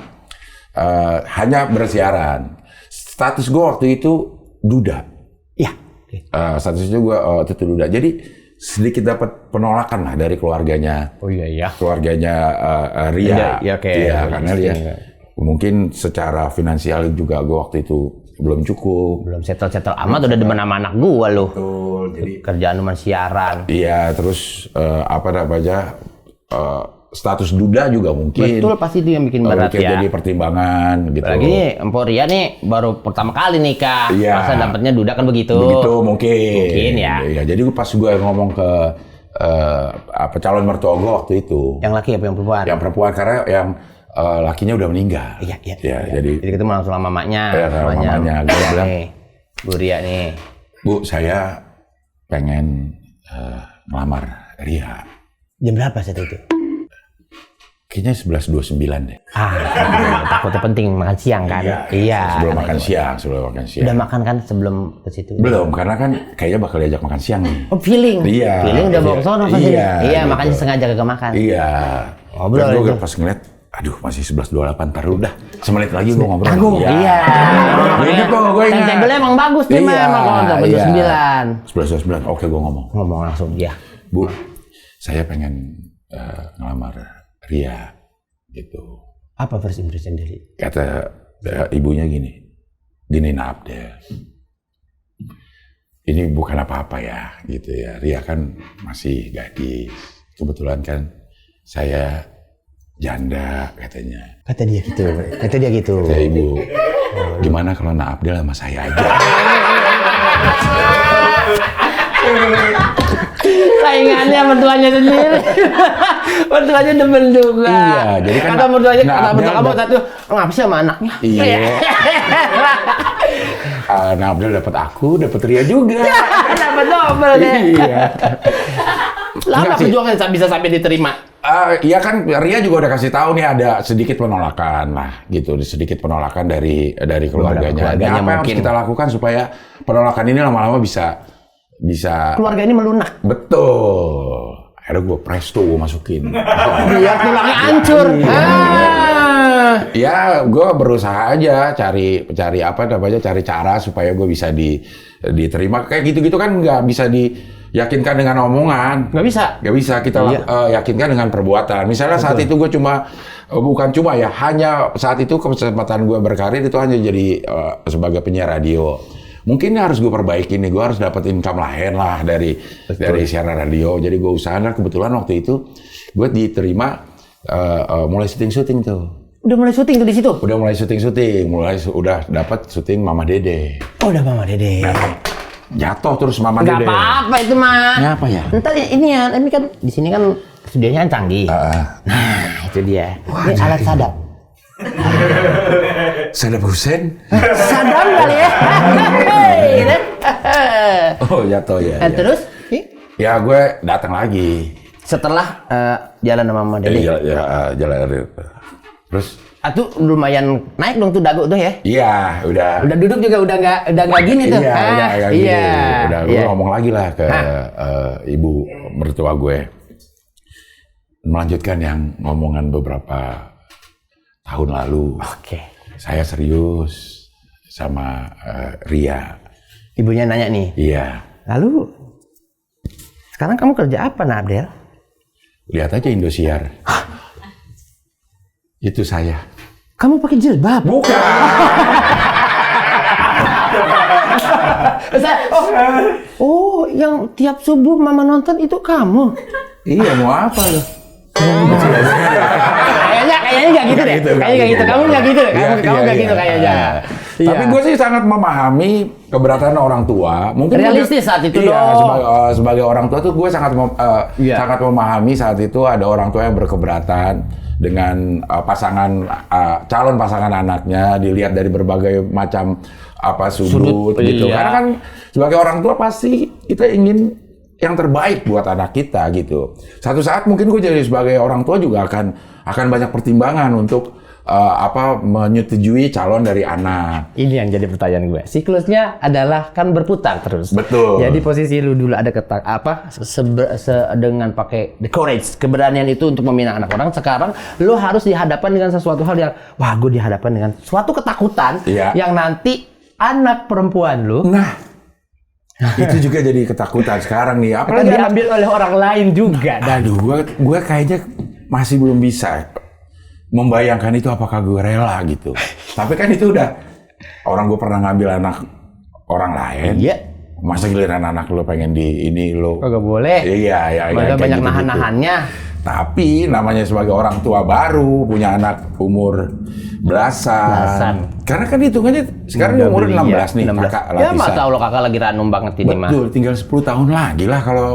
hanya bersiaran. Status gue waktu itu duda. Iya. Status itu gue waktu itu duda. Jadi sedikit dapat penolakan lah dari keluarganya. Oh iya. Keluarganya Ria. Iya, oke. Iya, karena dia Iya. mungkin secara finansial juga gue waktu itu belum cukup. Belum settle amat udah demen sama anak gua loh. Betul. Jadi Kerjaan cuma siaran. iya, terus apa namanya? status duda juga mungkin. Betul, pasti itu yang bikin berat Mungkin ya. jadi pertimbangan gitu. Lagi nih, Empok Ria nih baru pertama kali nikah. Iya. Masa dapetnya duda kan begitu. Begitu mungkin. Mungkin ya. Iya, jadi pas gue ngomong ke calon mertua gue waktu itu. Yang laki apa yang perempuan? Yang perempuan karena yang lakinya udah meninggal. Iya. Jadi ketemu langsung sama mamanya. Iya, sama mamanya. Gue Ria bilang, nih, Bu Ria nih. Bu, saya pengen melamar Ria. Jam berapa saat itu? Kayaknya 11.29 deh. Takutnya penting makan siang kan? Iya. Sebelum makan siang. Udah makan kan sebelum ke situ? Belum, karena kan kayaknya bakal diajak makan siang nih. Oh, feeling. Iya. Feeling udah bawa ke sono pasti. Iya, Iya, gitu. makanya sengaja kagak makan. Iya. Ngobrol Terus itu. gue pas ngeliat, aduh masih 11.28, ntar udah semenit lagi gue ngobrol. Tanggung. Iya. Ini kok gue ingat. Timetable emang bagus nih, Iya, emang kalau untuk iya. 29. 11.29, oke gue ngomong. Ngomong langsung, ya. Bu, saya pengen ngelamar Ria. Gitu. Apa first impression dari? Kata ibunya gini Abdel. Ini bukan apa-apa ya, gitu ya. Ria kan masih gadis. Kebetulan kan saya janda katanya. Kata dia gitu. Kata ibu, gimana kalau Abdel sama saya aja? Saingannya mertuanya sendiri. Mertuanya demen juga. Iya, jadi kan kata mertuanya, nah, kata mertua kamu Abdel satu, ngapa sih sama anaknya? Iya. Abdel dapat aku, dapat Ria juga. Dapat double deh. Iya. Lama Enggak sih. perjuangan bisa sampai diterima. Iya kan Ria juga udah kasih tahu nih ada sedikit penolakan lah gitu, sedikit penolakan dari keluarganya. Keluarganya Apa yang harus mungkin. kita lakukan supaya penolakan ini lama-lama bisa Keluarga ini melunak. betul. Akhirnya gue presto gue masukin. Biar tulangnya hancur. Ya gue berusaha aja cari apa namanya, cari cara supaya gue bisa diterima. Kayak gitu-gitu kan nggak bisa diyakinkan dengan omongan. Nggak bisa. Nggak bisa kita yakinkan dengan perbuatan. Misalnya saat itu gue bukan cuma ya, hanya saat itu kesempatan gue berkarir itu hanya jadi sebagai penyiar radio. Mungkin harus gue perbaiki nih, gue harus dapat income lain lah dari siaran radio. Jadi gue usahakan, kebetulan waktu itu gue diterima mulai syuting tuh. Udah mulai syuting tuh di situ. Udah mulai syuting, udah dapat syuting Mama Dede. Oh, udah Mama Dede. Jatuh terus Mama Nggak Dede. apa-apa itu mah. Apa ya? Entar ini kan di sini kan studionya kan canggih. Nah, itu dia. Ini alat sadap. Saddam Hussein? Sadam kali ya. Oh jatuh ya. Terus? Ya gue datang lagi. Setelah jalan sama Mama Dede. Jalan. Terus? Atuh lumayan naik dong tuh dagu tuh ya. Iya, udah. Udah duduk juga udah nggak gini tuh. Iya, udah gue Iya. ngomong lagi lah ke ibu mertua gue. Melanjutkan yang ngomongan beberapa tahun lalu. Oke. Saya serius sama Ria. Ibunya nanya nih. Iya. Lalu sekarang kamu kerja apa, Abdel? Lihat aja Indosiar. Itu saya. Kamu pakai jilbab? Bukan. Oh, yang tiap subuh Mama nonton itu kamu? Iya, mau apa lo? Kayaknya nggak gitu deh. Kayaknya nggak gitu. Kamu nggak gitu. Kamu nggak gitu kayaknya. Tapi gue sih sangat memahami keberatan orang tua. Mungkin realistis saat itu iya, dong. sebagai orang tua tuh gue sangat Iya. sangat memahami saat itu ada orang tua yang berkeberatan dengan calon pasangan anaknya dilihat dari berbagai macam sudut gitu. Iya. Karena kan sebagai orang tua pasti kita ingin yang terbaik buat anak kita gitu. Satu saat mungkin gue jadi sebagai orang tua juga akan banyak pertimbangan untuk menyetujui calon dari anak. Ini yang jadi pertanyaan gue. Siklusnya adalah kan berputar terus. Betul. Jadi posisi lu dulu ada dengan pakai the courage, keberanian itu untuk meminang anak orang. Sekarang lu harus dihadapkan dengan sesuatu hal yang gue dihadapkan dengan suatu ketakutan yang nanti anak perempuan lu. Nah, itu juga jadi ketakutan sekarang nih. Apalagi diambil oleh orang lain juga. Aduh, gue kayaknya masih belum bisa membayangkan itu apakah gue rela gitu. Tapi kan itu udah orang gue pernah ngambil anak orang lain. Iya. Masa giliran anak lo pengen di ini lo? Kagak boleh. Iya. Banyak gitu. nahan-nahannya. Tapi namanya sebagai orang tua baru, punya anak umur belasan. Karena kan hitungannya sekarang dia umur 16 nih, 16. kakak Ya Latisa. masa Allah kakak lagi ranum banget ini mah. Betul, tinggal 10 tahun lagi lah kalau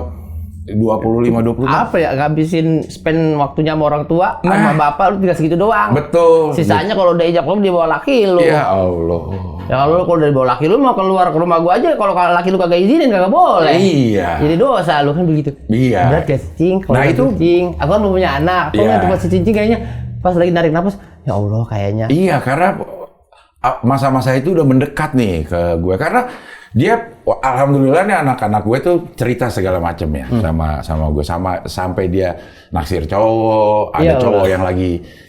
25-20 tahun. Apa ya, ngabisin spend waktunya sama orang tua, Nah. sama bapak lu tinggal segitu doang. Betul. Sisanya kalau udah ijab kabul dibawa laki lu. Ya Allah. Ya kalau udah dibawa laki lu mau keluar ke rumah gua aja, kalau laki lu kagak izinin kagak boleh. Iya. Jadi dosa lu kan begitu. Iya. Berat gak sih, Cing? Kalau Nah, udah itu. Cing, aku kan belum punya anak. Aku Iya. ngeliat tempat si Cincin kayaknya pas lagi narik napas, ya Allah kayaknya. Iya, karena masa-masa itu udah mendekat nih ke gue. Karena dia, alhamdulillah nih anak-anak gue tuh cerita segala macam ya sama gue, sampai dia naksir cowok, ada Ya cowok Allah.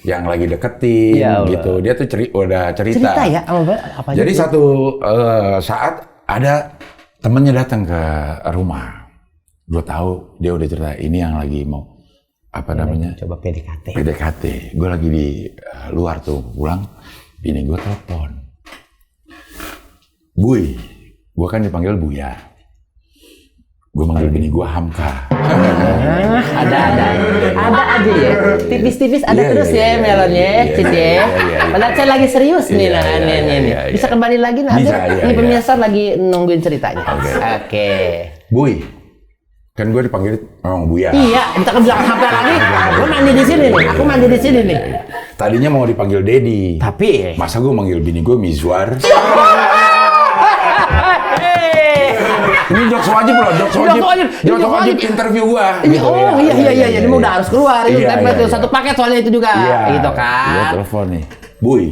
yang lagi deketin Ya Allah. gitu. Dia tuh udah cerita. Cerita ya, apa aja Jadi sih? satu saat ada temennya datang ke rumah. Gue tahu dia udah cerita ini yang lagi mau apa namanya? Coba PDKT. PDKT. Gue lagi di luar tuh pulang, bini gue telepon. Buy, gue kan dipanggil Buya. Gue manggil bini gue Hamka. Ada aja ya. Tipis-tipis ada Iya, terus iya, ya iya, melonnya, iya, Cid iya, ya. iya. Padahal saya lagi serius nih Iya, nah iya, ini. iya, Bisa iya. kembali lagi nah. Bisa, Ada. iya, Ini iya. pemirsa lagi nungguin ceritanya. Oke. Buy, kan gue dipanggil memang Buya. Iya, kita ke belakang HP lagi. Gue mandi di sini nih. Aku mandi di sini nih. Tadinya mau dipanggil Dedi. Tapi Masa gue manggil bini gue Mizwar? Ini jokes wajib loh, jokes wajib. Jokes wajib interview gue. Ini iya, ini mah udah harus keluar itu Iya, template iya, tuh, satu paket soalnya itu juga. Iya, Gitu Iya, kan. telepon nih. Buy.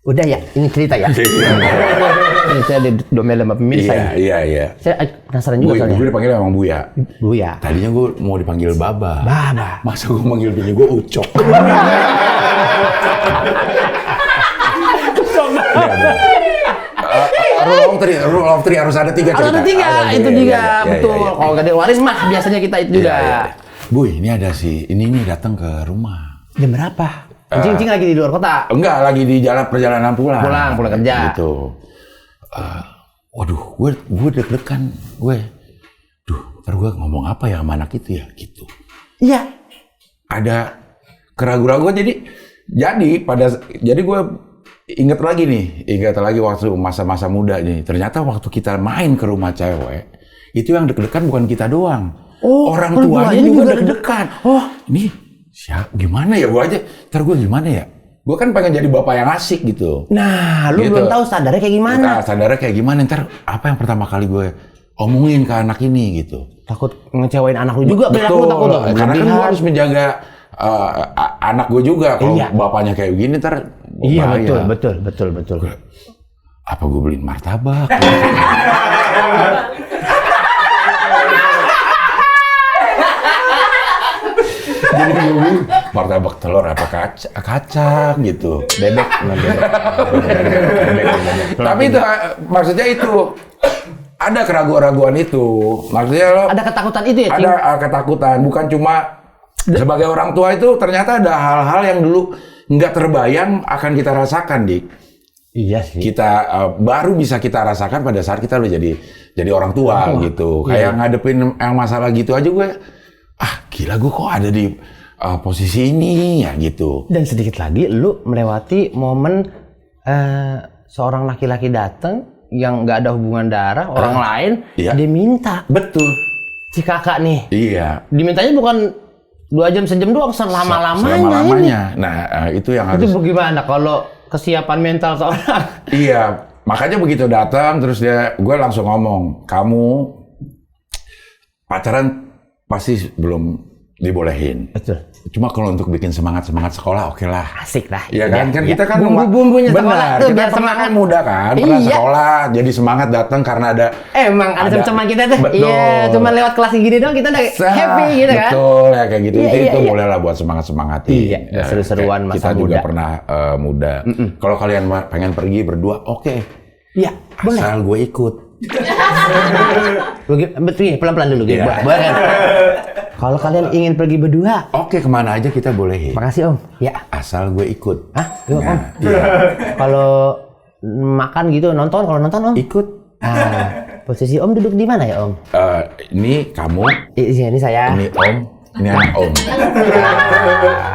Udah ya, ini cerita ya. Ini saya didomel sama pemirsa ini. Iya. Saya penasaran juga Buy, soalnya. gue dipanggil emang Buya. Buya. Tadinya gue mau dipanggil Baba. Baba. Masa gue manggil bini gue Ucok. Rule of three harus ada 3 cerita. Harus ada 3, itu juga betul. Kalau gak ada waris mah biasanya kita itu juga. Buy, ini ada ini datang ke rumah. Jam berapa? Cing lagi di luar kota. Enggak, lagi di perjalanan pulang. Pulang kerja. Gitu. Waduh, gue deg-degan. Ntar gue ngomong apa ya sama anak itu ya, gitu. Iya. Ada keraguan-keraguan jadi gue ingat lagi waktu masa-masa muda nih. Ternyata waktu kita main ke rumah cewek, itu yang deg-degan bukan kita doang. Orang tuanya juga deg-degan. Ini gimana ya gue aja? Ntar gue gimana ya? Gue kan pengen jadi bapak yang asik gitu. Nah, lu Gitu. belum tahu sadarnya kayak gimana. Kita sadarnya kayak gimana? Ntar apa yang pertama kali gue omongin ke anak ini gitu. Takut ngecewain anak lu juga. Betul, Takut karena kan gue harus menjaga anak gue juga. Kalau Iya. bapaknya kayak begini ntar Iya, bahaya. betul. Apa gue beliin martabak? Jadi gue beli martabak telur apa kacang gitu. Bebek. Tapi itu maksudnya itu ada keraguan-keraguan itu. Maksudnya lo Ada ketakutan itu ya, Cing? ada ketakutan, bukan cuma sebagai orang tua itu ternyata ada hal-hal yang dulu nggak terbayang akan kita rasakan, Dik. Iya sih. Kita baru bisa kita rasakan pada saat kita udah jadi orang tua gitu. Kayak ngadepin yang masalah gitu aja gue, gila gue kok ada di posisi ini ya gitu. Dan sedikit lagi lu melewati momen seorang laki-laki datang yang nggak ada hubungan darah, orang lain Iya. diminta. Betul. Si kakak nih, Iya. dimintanya bukan 2 jam sejam doang, selama-lamanya ini. Selama-lamanya. Nah, itu yang Itu harus. bagaimana kalau kesiapan mental seorang? Iya, makanya begitu datang terus gue langsung ngomong, kamu pacaran pasti belum dibolehin. Betul. Cuma kalau untuk bikin semangat sekolah, oke lah. Asik lah. Iya kan? Kan kita kan bumbu-bumbunya sekolah benar, tuh kita biar pernah semangat. kan muda kan, pernah Iya. sekolah, jadi semangat datang karena ada. Emang ada cem-ceman kita tuh. Betul. Iya, cuma lewat kelas gini doang kita udah happy gitu kan. Betul ya kayak gitu. Iya, itu iya. boleh lah buat semangatin. Iya, seru-seruan masa kita juga muda. pernah muda. Kalau kalian pengen pergi berdua, oke. Iya, boleh. Asal gue ikut. Betul, pelan-pelan dulu gitu. Iya. Boleh kan? Kalau kalian ingin pergi berdua, Oke, kemana aja kita bolehin. makasih Om. Ya. Asal gue ikut. Hah? Yuk, Om. Nah, iya. Kalau makan gitu nonton, kalau nonton Om. Ikut. Posisi Om duduk di mana ya Om? Ini kamu, Ini saya. ini Om, Ini anak om.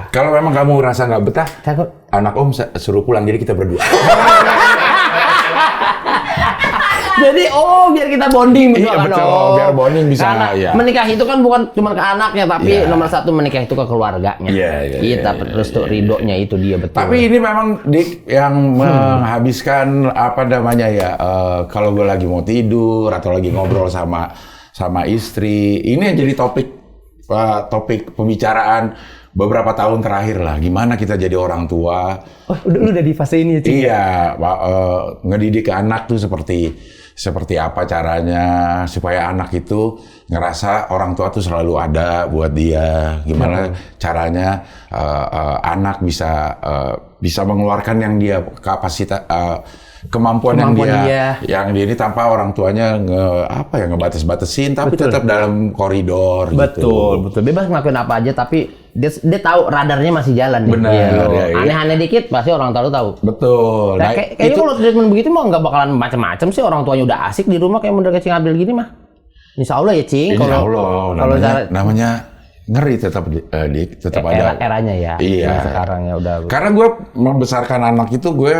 Kalau memang kamu rasa nggak betah, Takut. anak om suruh pulang, jadi kita berdua. Jadi biar kita bonding Iya, kan, betul, biar bonding bisa, Karena ya. menikah itu kan bukan cuma ke anaknya, tapi Iya. nomor satu menikah itu ke keluarganya. Iya, Kita terus tuh ridhonya itu dia betul. Tapi ini memang Dik yang menghabiskan apa namanya ya, kalau gue lagi mau tidur atau lagi ngobrol sama istri, ini yang jadi topik pembicaraan beberapa tahun terakhir lah. Gimana kita jadi orang tua? lu udah di fase ini ya, Cing? Iya, ngedidik anak tuh seperti apa caranya supaya anak itu ngerasa orang tua tuh selalu ada buat dia. Gimana caranya anak bisa mengeluarkan yang dia kapasitas kemampuan yang dia ini tanpa orang tuanya ngebatas-batasin, tapi Betul. tetap dalam koridor Betul, gitu. bebas ngelakuin apa aja, tapi dia tahu radarnya masih jalan nih. Benar, Iya, iya. Aneh-aneh dikit pasti orang tua lu tahu. Betul. Nah, kayaknya kalau treatment begitu mah nggak bakalan macam-macam sih, orang tuanya udah asik di rumah kayak model kayak Cing Abil gini mah. Insya Allah ya Cing. Insya Allah, namanya ngeri tetap tetap ada. Eranya ya. Iya. Yang sekarang ya udah. Karena gue membesarkan anak itu gue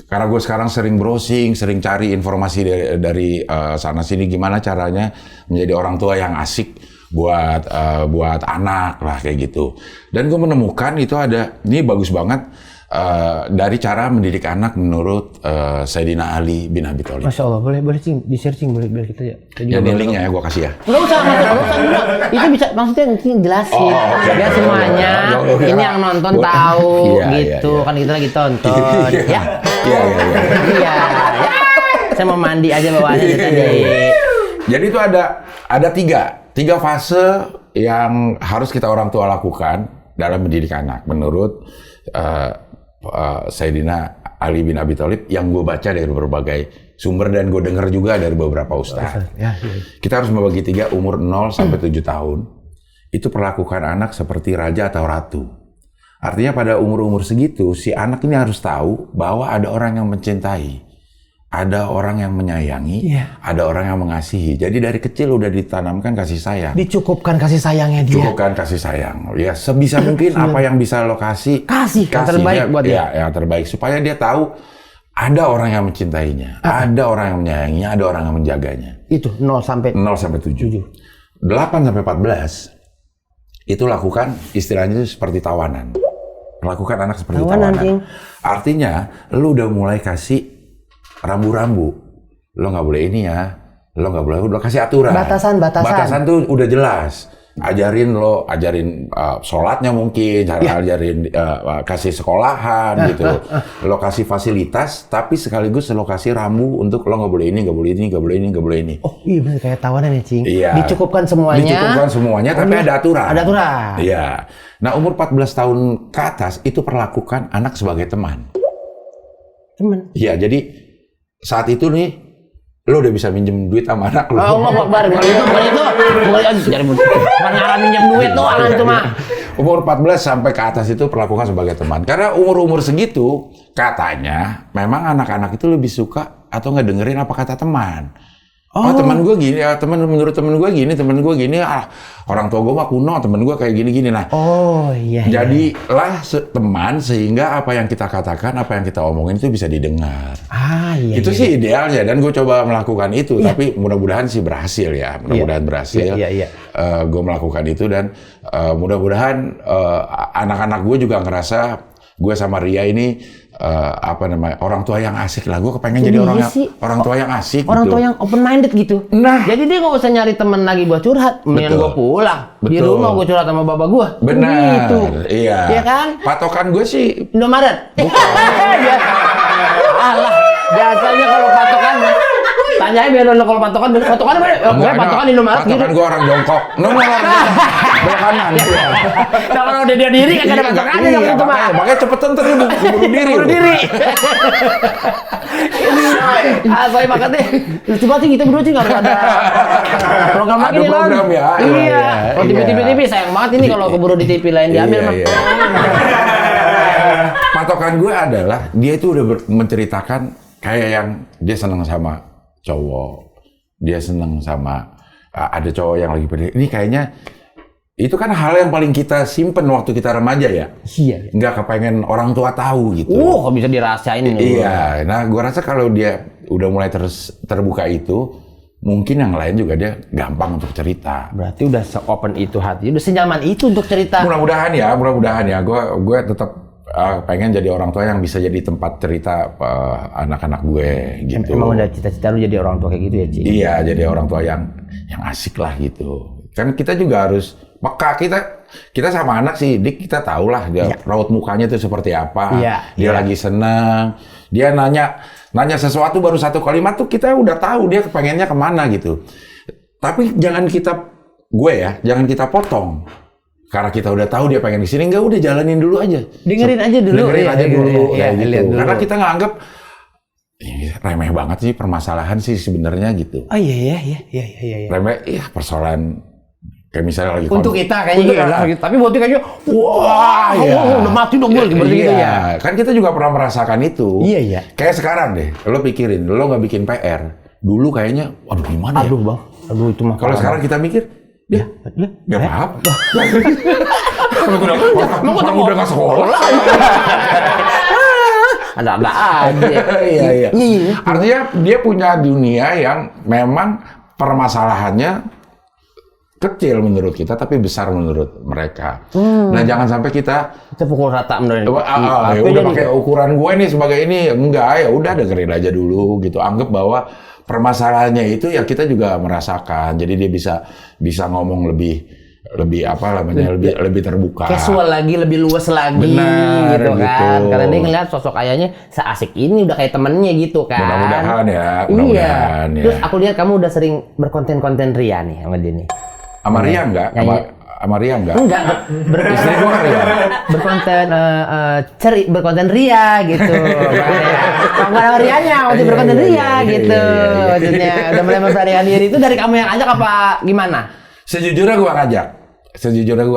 karena gue sekarang sering browsing, sering cari informasi dari sana sini gimana caranya menjadi orang tua yang asik buat anak lah kayak gitu. Dan gue menemukan itu ini bagus banget dari cara mendidik anak menurut Sayyidina Ali bin Abi Thalib. Masya Allah, boleh Cing, di-share Cing, boleh biar kita ya. Ya ini linknya ya gue kasih ya. Nggak usah. Itu bisa, maksudnya Cing jelasin. oke. Biar semuanya, ini yang nonton tahu Iya, gitu. iya. Kan kita lagi tonton. Ya. Iya. Iya. Saya mau mandi aja bawaannya dari tadi. Jadi itu ada tiga fase yang harus kita orang tua lakukan dalam mendidik anak menurut Sayyidina Ali bin Abi Thalib yang gue baca dari berbagai sumber dan gue dengar juga dari beberapa ustaz. Ya. Kita harus membagi 3 umur 0 sampai 7 tahun. Itu perlakukan anak seperti raja atau ratu. Artinya pada umur-umur segitu si anak ini harus tahu bahwa ada orang yang mencintai. Ada orang yang menyayangi, ada orang yang mengasihi. Jadi dari kecil udah ditanamkan kasih sayang. Dicukupkan kasih sayangnya dia. Cukupkan kasih sayang. Ya sebisa mungkin apa yang bisa lo kasih yang terbaik buat dia. Ya, yang terbaik supaya dia tahu ada orang yang mencintainya, ada orang yang menyayanginya, ada orang yang menjaganya. Itu 0 sampai 7. 8 sampai 14 itu lakukan istilahnya seperti tawanan. Lakukan anak seperti tawanan. Artinya lu udah mulai kasih rambu-rambu, lo nggak boleh ini ya, lo nggak boleh, udah kasih aturan. Batasan tuh udah jelas. Ajarin sholatnya mungkin, ajarin kasih sekolahan gitu. Lo kasih fasilitas, tapi sekaligus lo kasih rambu untuk lo nggak boleh ini, nggak boleh ini, nggak boleh ini, nggak boleh ini. Oh iya bener kayak tawanan ya Cing. Iya. Dicukupkan semuanya. Tapi ada aturan. Ada aturan. Iya. Nah umur 14 tahun ke atas itu perlakukan anak sebagai teman. Iya, jadi saat itu nih, lo udah bisa minjem duit sama anak lo. Allah Akbar, bukan nyara minjem duit doang itu mah. Umur 14 sampai ke atas itu perlakukan sebagai teman. Karena umur-umur segitu, katanya memang anak-anak itu lebih suka atau nggak dengerin apa kata teman. Oh teman gue gini, menurut teman gue gini, orang tua gue mah kuno, teman gue kayak gini. Nah, jadilah teman sehingga apa yang kita katakan, apa yang kita omongin itu bisa didengar. Itu sih idealnya dan gue coba melakukan itu, tapi mudah-mudahan sih berhasil ya, berhasil. Gue melakukan itu dan mudah-mudahan anak-anak gue juga ngerasa gue sama Ria ini orang tua yang asik lah. Gue kepengen jadi orang tua yang asik. Orang gitu. tua yang open minded gitu. Nah, jadi dia nggak usah nyari teman lagi buat curhat. Mendingan gue pulang. Di rumah gue curhat sama bapak gue. Benar. Gitu. Iya. Iya kan? Patokan gue sih Indomaret. Alah, biasanya kalau patokan tanyain biar lo kalau patokan patokan Indomaret gitu. Patokan gue orang jongkok. Belok kanan. Nah, kalau udah dia diri kagak ada patokannya dong itu mah. Makanya cepetan terus bunuh diri. Saya makanya coba sih kita berdua sih nggak ada program lagi nih Lon. Ya. Iya. Kalau TV sayang banget ini kalau keburu di TV lain diambil mah. Patokan gue adalah dia itu udah menceritakan kayak yang dia seneng sama cowok, dia seneng sama ada cowok yang lagi PDKT. Ini kayaknya itu kan hal yang paling kita simpen waktu kita remaja ya. Iya. Nggak kepengen orang tua tahu gitu. Kok bisa dirasain? Iya. Nah, gua rasa kalau dia udah mulai terbuka itu, mungkin yang lain juga dia gampang untuk cerita. Berarti udah se-open itu hati, udah senyaman itu untuk cerita. Mudah-mudahan ya. Gue tetap pengen jadi orang tua yang bisa jadi tempat cerita anak-anak gue gitu. Emang udah cita-cita lu jadi orang tua kayak gitu ya, Ci? Iya, jadi orang tua yang asik lah gitu. Kan kita juga harus peka, kita sama anak sih, Dik, kita tahu lah dia raut mukanya itu seperti apa. Dia lagi senang, dia nanya sesuatu baru satu kalimat tuh kita udah tahu dia kepengennya kemana gitu. Tapi jangan kita potong. Karena kita udah tahu dia pengen kesini, enggak, udah jalanin dulu aja. Dengerin aja dulu. Kayak gitu. Karena kita nganggap remeh banget sih permasalahan sih sebenarnya gitu. Oh iya. Remeh, persoalan kayak misalnya lagi untuk kita kayaknya gitu. Tapi buat dia kayaknya udah mati dong gue gitu ya. Kan kita juga pernah merasakan itu. Iya. Kayak sekarang deh, lo pikirin, lo nggak bikin PR. Dulu kayaknya, waduh gimana ya? Aduh itu mah. Kalau sekarang kita mikir, nggak apa-apa. Kamu udah nggak sekolah. Ada aja. Iya. Artinya dia punya dunia yang memang permasalahannya kecil menurut kita, tapi besar menurut mereka. Nah, jangan sampai kita pukul rata menurut. Udah pakai ukuran gue nih sebagai ini, enggak, ya udah dengerin aja dulu gitu. Anggap bahwa permasalahannya itu ya kita juga merasakan. Jadi dia bisa ngomong lebih terbuka. Casual lagi, lebih luas lagi. Benar, gitu kan. gitu. Karena dia ngeliat sosok ayahnya seasik ini udah kayak temennya gitu kan. Mudah-mudahan ya. Iya. Terus aku lihat kamu udah sering berkonten-konten Ria nih sama dia nih. Sama Ria enggak? Sama Ria enggak? Enggak, Istri gua Ria. Berkonten Ria gitu. Bukan sama Rianya, masih berkonten Ria gitu. Maksudnya udah mulai memberanikan diri itu dari kamu yang ajak apa gimana? Sejujurnya gue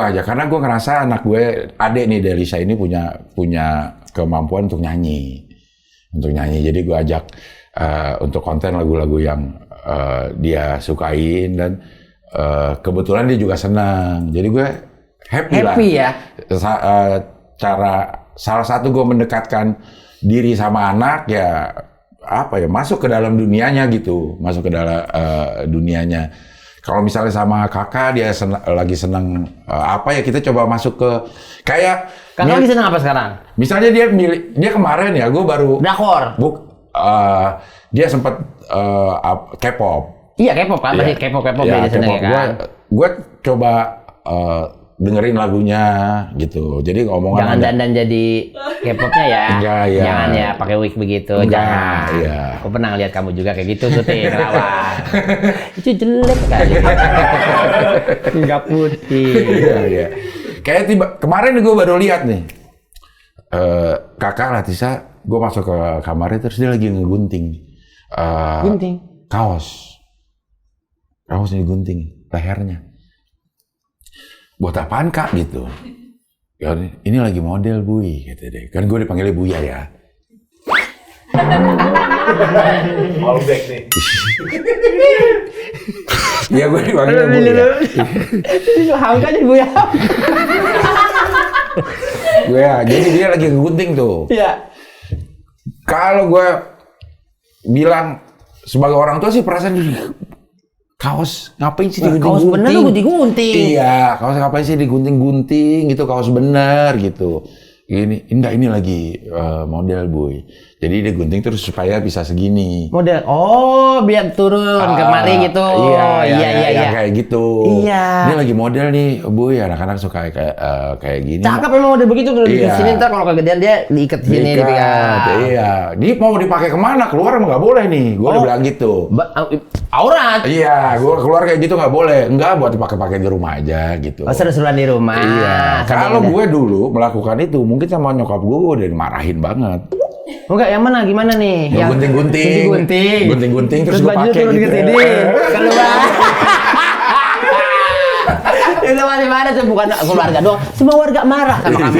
ngajak karena gue ngerasa anak gue, adek nih Delisa ini punya kemampuan untuk nyanyi. Jadi gue ajak untuk konten lagu-lagu yang dia sukain dan kebetulan dia juga senang. Jadi gue happy lah. Ya. Salah satu gue mendekatkan diri sama anak ya masuk ke dalam dunianya gitu, masuk ke dalam dunianya. Kalau misalnya sama kakak dia lagi senang kita coba masuk ke kayak kakak lagi senang apa sekarang? Misalnya dia kemarin ya gue baru drakor. Dia sempat K-pop. Iya K-pop kan, masih K-pop dia senang ya kan. Gue coba dengerin lagunya gitu. Jadi omongan jangan dandan jadi K-popnya ya. Enggak, ya. Jangan ya pakai wig begitu. Enggak, jangan. Iya. Aku pernah lihat kamu juga kayak gitu tuh ngelawan. Itu jelek kali. Enggak putih. Iya. Kayak kemarin gue baru lihat nih. Kakak Latisa, gue masuk ke kamarnya terus dia lagi ngegunting. Gunting. Kaos digunting lehernya. Buat apaan kak gitu? Ya, ini lagi model Bui gitu deh. Kan gue dipanggilnya Buya ya. All back nih. Ya gue dipanggilnya Buya. Hamka jadi Buya. Jadi dia lagi ngegunting tuh. Iya. Kalau gue bilang sebagai orang tua sih perasaan kaos ngapain sih digunting-gunting? Kaos bener lu gunting-gunting. Iya, kaos ngapain sih digunting-gunting gitu, kaos bener gitu. Ini lagi model Boy. Jadi dia gunting terus supaya bisa segini. Model, biar turun kemari gitu. Iya, kayak gitu. Iya. Dia lagi model nih, Boy. Anak-anak suka kayak gini. Cakep memang model begitu tuh. Di sini ntar kalau kegedean dia diikat sini dipegang. Iya. Dia mau dipakai kemana? Keluar emang nggak boleh nih. Gue udah bilang gitu. Aurat. Iya, gue keluar kayak gitu nggak boleh. Enggak, buat dipakai-pakai di rumah aja gitu. Seru-seruan di rumah. Iya. Kalau gue dulu melakukan itu, mungkin sama nyokap gue udah dimarahin banget. Enggak, yang mana? Gimana nih? Yang gunting-gunting. Terus gue pakai turun gitu. Ke sini. Keluar. Itu mana tuh, bukan keluarga doang. Semua warga marah sama kamu.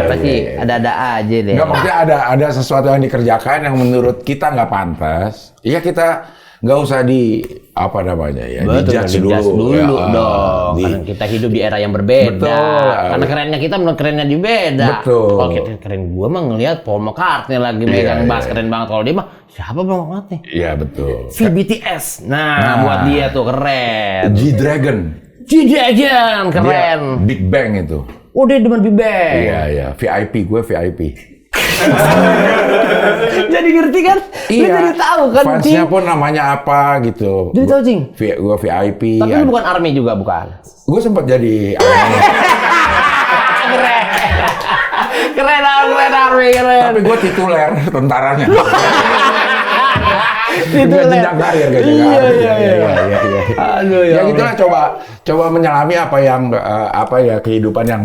Pasti ada-ada aja deh. Enggak, maksudnya ada sesuatu yang dikerjakan yang menurut kita nggak pantas. Iya, kita nggak usah di apa namanya ya, Betul, dijudge dulu ya, dong. Karena kita hidup di era yang berbeda. Betul. Karena kerennya kita menurut kerennya dia beda. Betul. Kalau kita keren gua mah ngelihat Paul McCartney lagi megang bass keren banget. Kalau dia mah siapa Paul McCartney? Iya betul. VBTS. Nah, buat dia tuh keren. G-Dragon. G-Dragon keren. Dia Big Bang itu. Oh, dia demen Big Bang. Iya. VIP, gue VIP. Jadi ngerti kan? Lu jadi tahu kan, Fansnya Cing? pun namanya apa gitu. Jadi tahu, Cing? Gue VIP. Tapi lu bukan army juga, bukan? Gue sempat jadi army. Keren army, keren. Tapi gue tituler tentaranya. Tituler. Gak jenjang karir, gak jenjang Iya, karir. iya. Aduh, Ya gitulah, coba menyelami apa yang kehidupan yang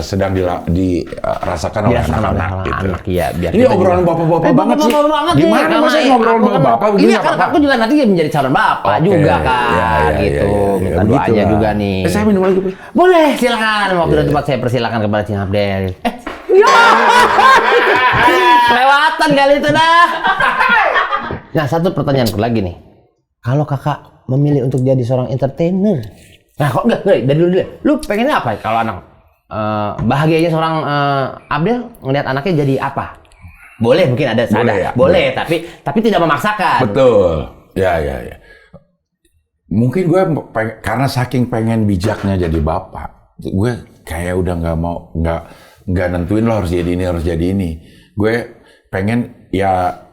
sedang dirasakan oleh anak-anak gitu. Anak, iya, biar Ini kita obrolan juga- bapak-bapak banget sih. bapak-bapak banget nih, Gimana karena masa ngobrol aku sama kan- bapak begini? Iya, nggak kan apa-apa? aku juga nanti menjadi calon bapak Oke. juga kan, Iya, gitu. Minta Begitu doanya lah. juga nih. Saya minum lagi, Pak. Boleh, silakan. Waktu dan tempat saya persilakan kepada Cing Abdel. Kelewatan kali itu dah. Nah, satu pertanyaanku lagi nih. Kalau kakak memilih untuk jadi seorang entertainer, nah kok enggak dari dulu deh. Lu pengennya apa kalau anak bahagianya seorang Abdel ngelihat anaknya jadi apa? Boleh mungkin ada Boleh ya, boleh, tapi tidak memaksakan. Betul. Ya. Mungkin gue karena saking pengen bijaknya jadi bapak, gue kayak udah nggak nentuin lo harus jadi ini. Gue pengen ya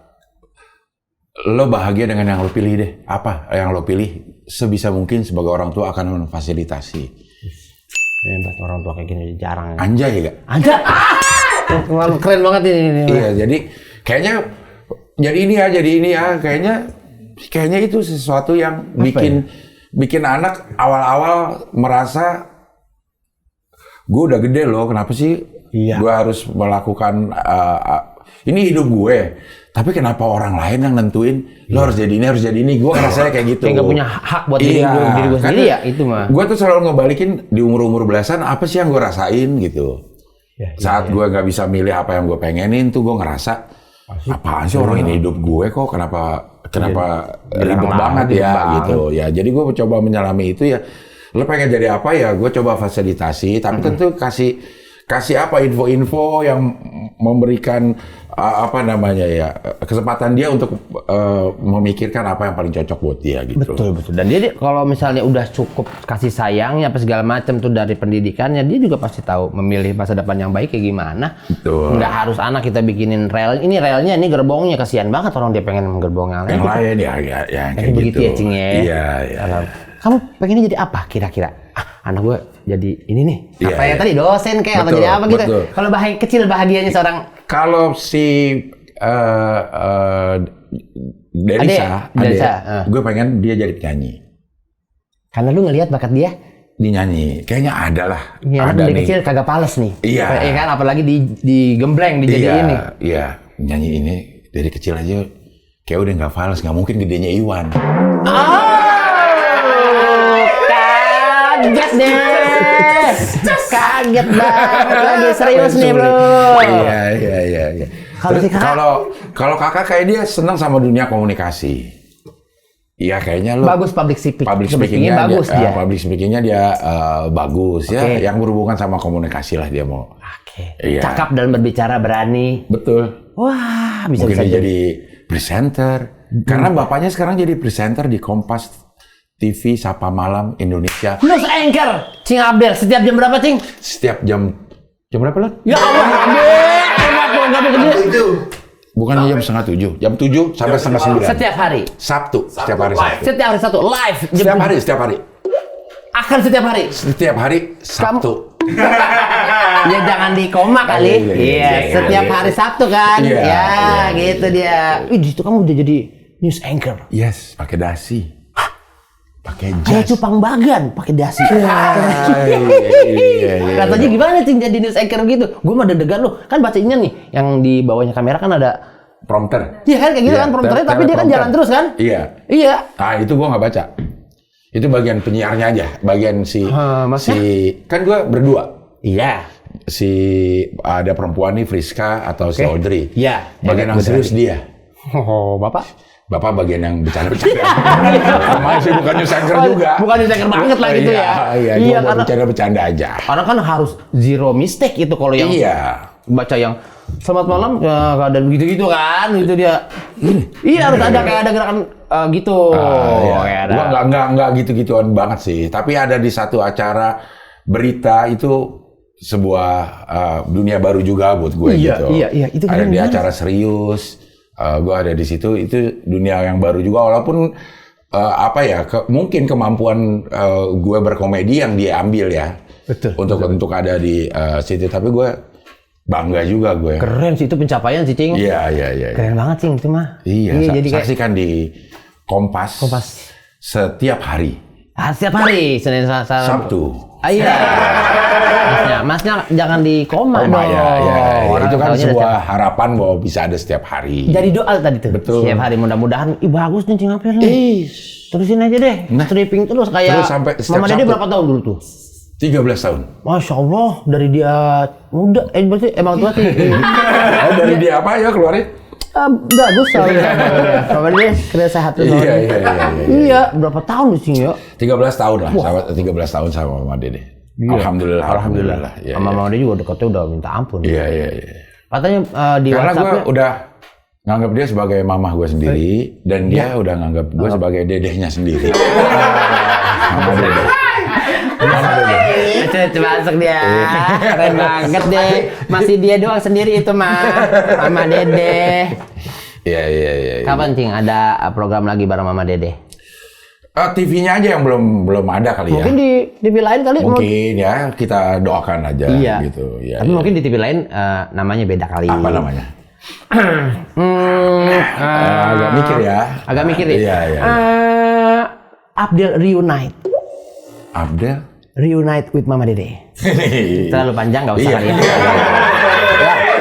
lo bahagia dengan yang lo pilih deh. Apa yang lo pilih sebisa mungkin sebagai orang tua akan memfasilitasi. Hebat, orang tua kayak gini jarang. Anjay gak? Ada. Terlalu keren banget ini. Iya, jadi kayaknya jadi ini ya kayaknya itu sesuatu yang bikin anak awal-awal merasa gue udah gede loh, kenapa sih gue harus melakukan ini hidup gue, tapi kenapa orang lain yang nentuin lo harus jadi ini, gue ngerasa kayak gitu. Kayak nggak punya hak buat diri gue sendiri ya, itu mah. Gue tuh selalu ngebalikin di umur belasan apa sih yang gue rasain gitu. Saat gue nggak bisa milih apa yang gue pengenin tuh gue ngerasa apaan sih orang ini hidup gue kok kenapa ribet banget ya gitu ya. Jadi gue coba menyelami itu ya. Lo pengen jadi apa ya? Gue coba fasilitasi, tapi tentu kasih apa info-info yang memberikan kesempatan dia untuk memikirkan apa yang paling cocok buat dia gitu. Betul. Dan dia kalau misalnya udah cukup kasih sayangnya apa segala macam tuh dari pendidikannya, dia juga pasti tahu memilih masa depan yang baik kayak gimana. Betul. Nggak harus anak kita bikinin relnya, ini gerbongnya, kasihan banget orang dia pengen gerbongnya yang lain ya kayak begitu gitu. ya, Cing ya. Iya. Kamu pengennya jadi apa kira-kira? Anak gue jadi ini nih. Iya, Apa ya tadi dosen kayak atau Betul, jadi apa gitu. betul. Kalau kecil bahagianya seorang Kalau si Delisa, gue pengen dia jadi penyanyi. karena lu ngelihat bakat dia. Dia nyanyi, kayaknya ada lah. Ini anak Ada dari nih. kecil kagak pales nih. Iya. Ya kan, apalagi digembleng dijadiin nih. Iya, nyanyi ini dari kecil aja kayak udah nggak fals, nggak mungkin gedenya Iwan. Kaget deh. Kaget banget lagi, serius nih bro. Iya. Kalau si kakak? Kalau kakak kayak dia senang sama dunia komunikasi. Iya kayaknya lo Bagus public speakingnya bagus dia. Public speakingnya dia bagus ya. Oke. Yang berhubungan sama komunikasi lah dia mau. Oke. Iya. Cakap dalam berbicara, berani. Betul. Wah, bisa Mungkin dia jadi presenter. Karena bapaknya sekarang jadi presenter di Kompas TV Sapa Malam Indonesia. News anchor, Cing Abdel. Setiap jam berapa, Cing? Setiap jam berapa lah? Ya Allah, Abdel. Enak loh, nggak gede. Bukan jam 6:30, jam 7 sampai setengah 9. Setiap hari. Sabtu, setiap hari Sabtu. Setiap hari satu live. jam Setiap 7. hari, setiap hari. Akan setiap hari. Setiap hari Sabtu. Ya jangan di koma kali. Iya, setiap iya. hari Sabtu kan. Iya, Ya, iya, gitu dia. Wih, di situ kamu udah jadi news anchor. Yes, pakai dasi. Pakai Kayak jas. cupang bagan pakai dasi. Iya. Katanya gimana Cing jadi news anchor gitu? Gue mah deg-degan lu. Kan bacanya nih yang di bawahnya kamera kan ada Prompter. iya kan kayak gitu Iya, kan prompternya, tapi dia kan teleprompter. jalan terus kan? Iya. Iya. Nah, itu gua nggak baca. Itu bagian penyiarnya aja, bagian maksudnya? kan gua berdua. Iya. Si ada perempuan nih Friska atau si Audrey. Iya. Bagian yang serius dia. Oh, Bapak? Bapak bagian yang bercanda-bercanda. Masih bukan news anchor juga. Bukan news anchor banget lah gitu ya. Iya, gua bercanda-bercanda aja. Karena kan harus zero mistake itu kalau yang baca yang selamat malam ya keadaan gitu-gitu kan, gitu dia. Iya harus ada kayak ada gerakan gitu. Iya. Gua nggak gitu-gituan banget sih. Tapi ada di satu acara berita itu sebuah dunia baru juga buat gue gitu. Iya, itu ada di acara serius. Gue ada di situ, itu dunia yang baru juga, walaupun mungkin kemampuan gue berkomedi yang dia ambil ya. Betul. Untuk ada di situ, tapi gue bangga juga gue. Keren sih itu pencapaian sih, Cing. Iya. Keren banget Cing itu mah. Iya, jadi saksikan di Kompas. Setiap hari. Setiap hari, Senin, Sabtu. Iya. Masnya jangan di koma dong. Iya. Itu kan sebuah harapan bahwa bisa ada setiap hari. Jadi doa tadi tuh. Betul. Setiap hari mudah-mudahan, bagus nih Cing Apel nih. Terusin aja deh. Stripping terus kayak terus sampai Mama Dede berapa tahun dulu tuh? 13 tahun. Masya Allah, dari dia muda. Berarti emang tua sih. Dari dia apa ya keluarin? Bagus soalnya. Mama Dede keren sehat tuh. Iya, berapa tahun sih ya? 13 tahun lah, 13 tahun sama Mama Dede. Iya. Alhamdulillah. Ya, sama Mama Dede juga dekatnya udah minta ampun. Iya. Katanya di karena WhatsApp gue udah nganggap dia sebagai mamah gue sendiri, dan dia udah nganggap gue sebagai dedehnya sendiri. Mama Dede. Itu masuk dia. Keren banget deh. Masih dia doang sendiri itu mah. Mama Dede. Iya. Kapan Cing ada program lagi bareng Mama Dede? TV-nya aja yang belum ada kali ya. Mungkin di TV lain kali. Mungkin ya, kita doakan aja gitu. Ya, tapi mungkin di TV lain namanya beda kali. Apa namanya? Agak mikir ya. Agak mikir ya. Iya. Abdel Reunite. Abdel? Reunite with Mama Dede. Terlalu panjang nggak usah kali ya.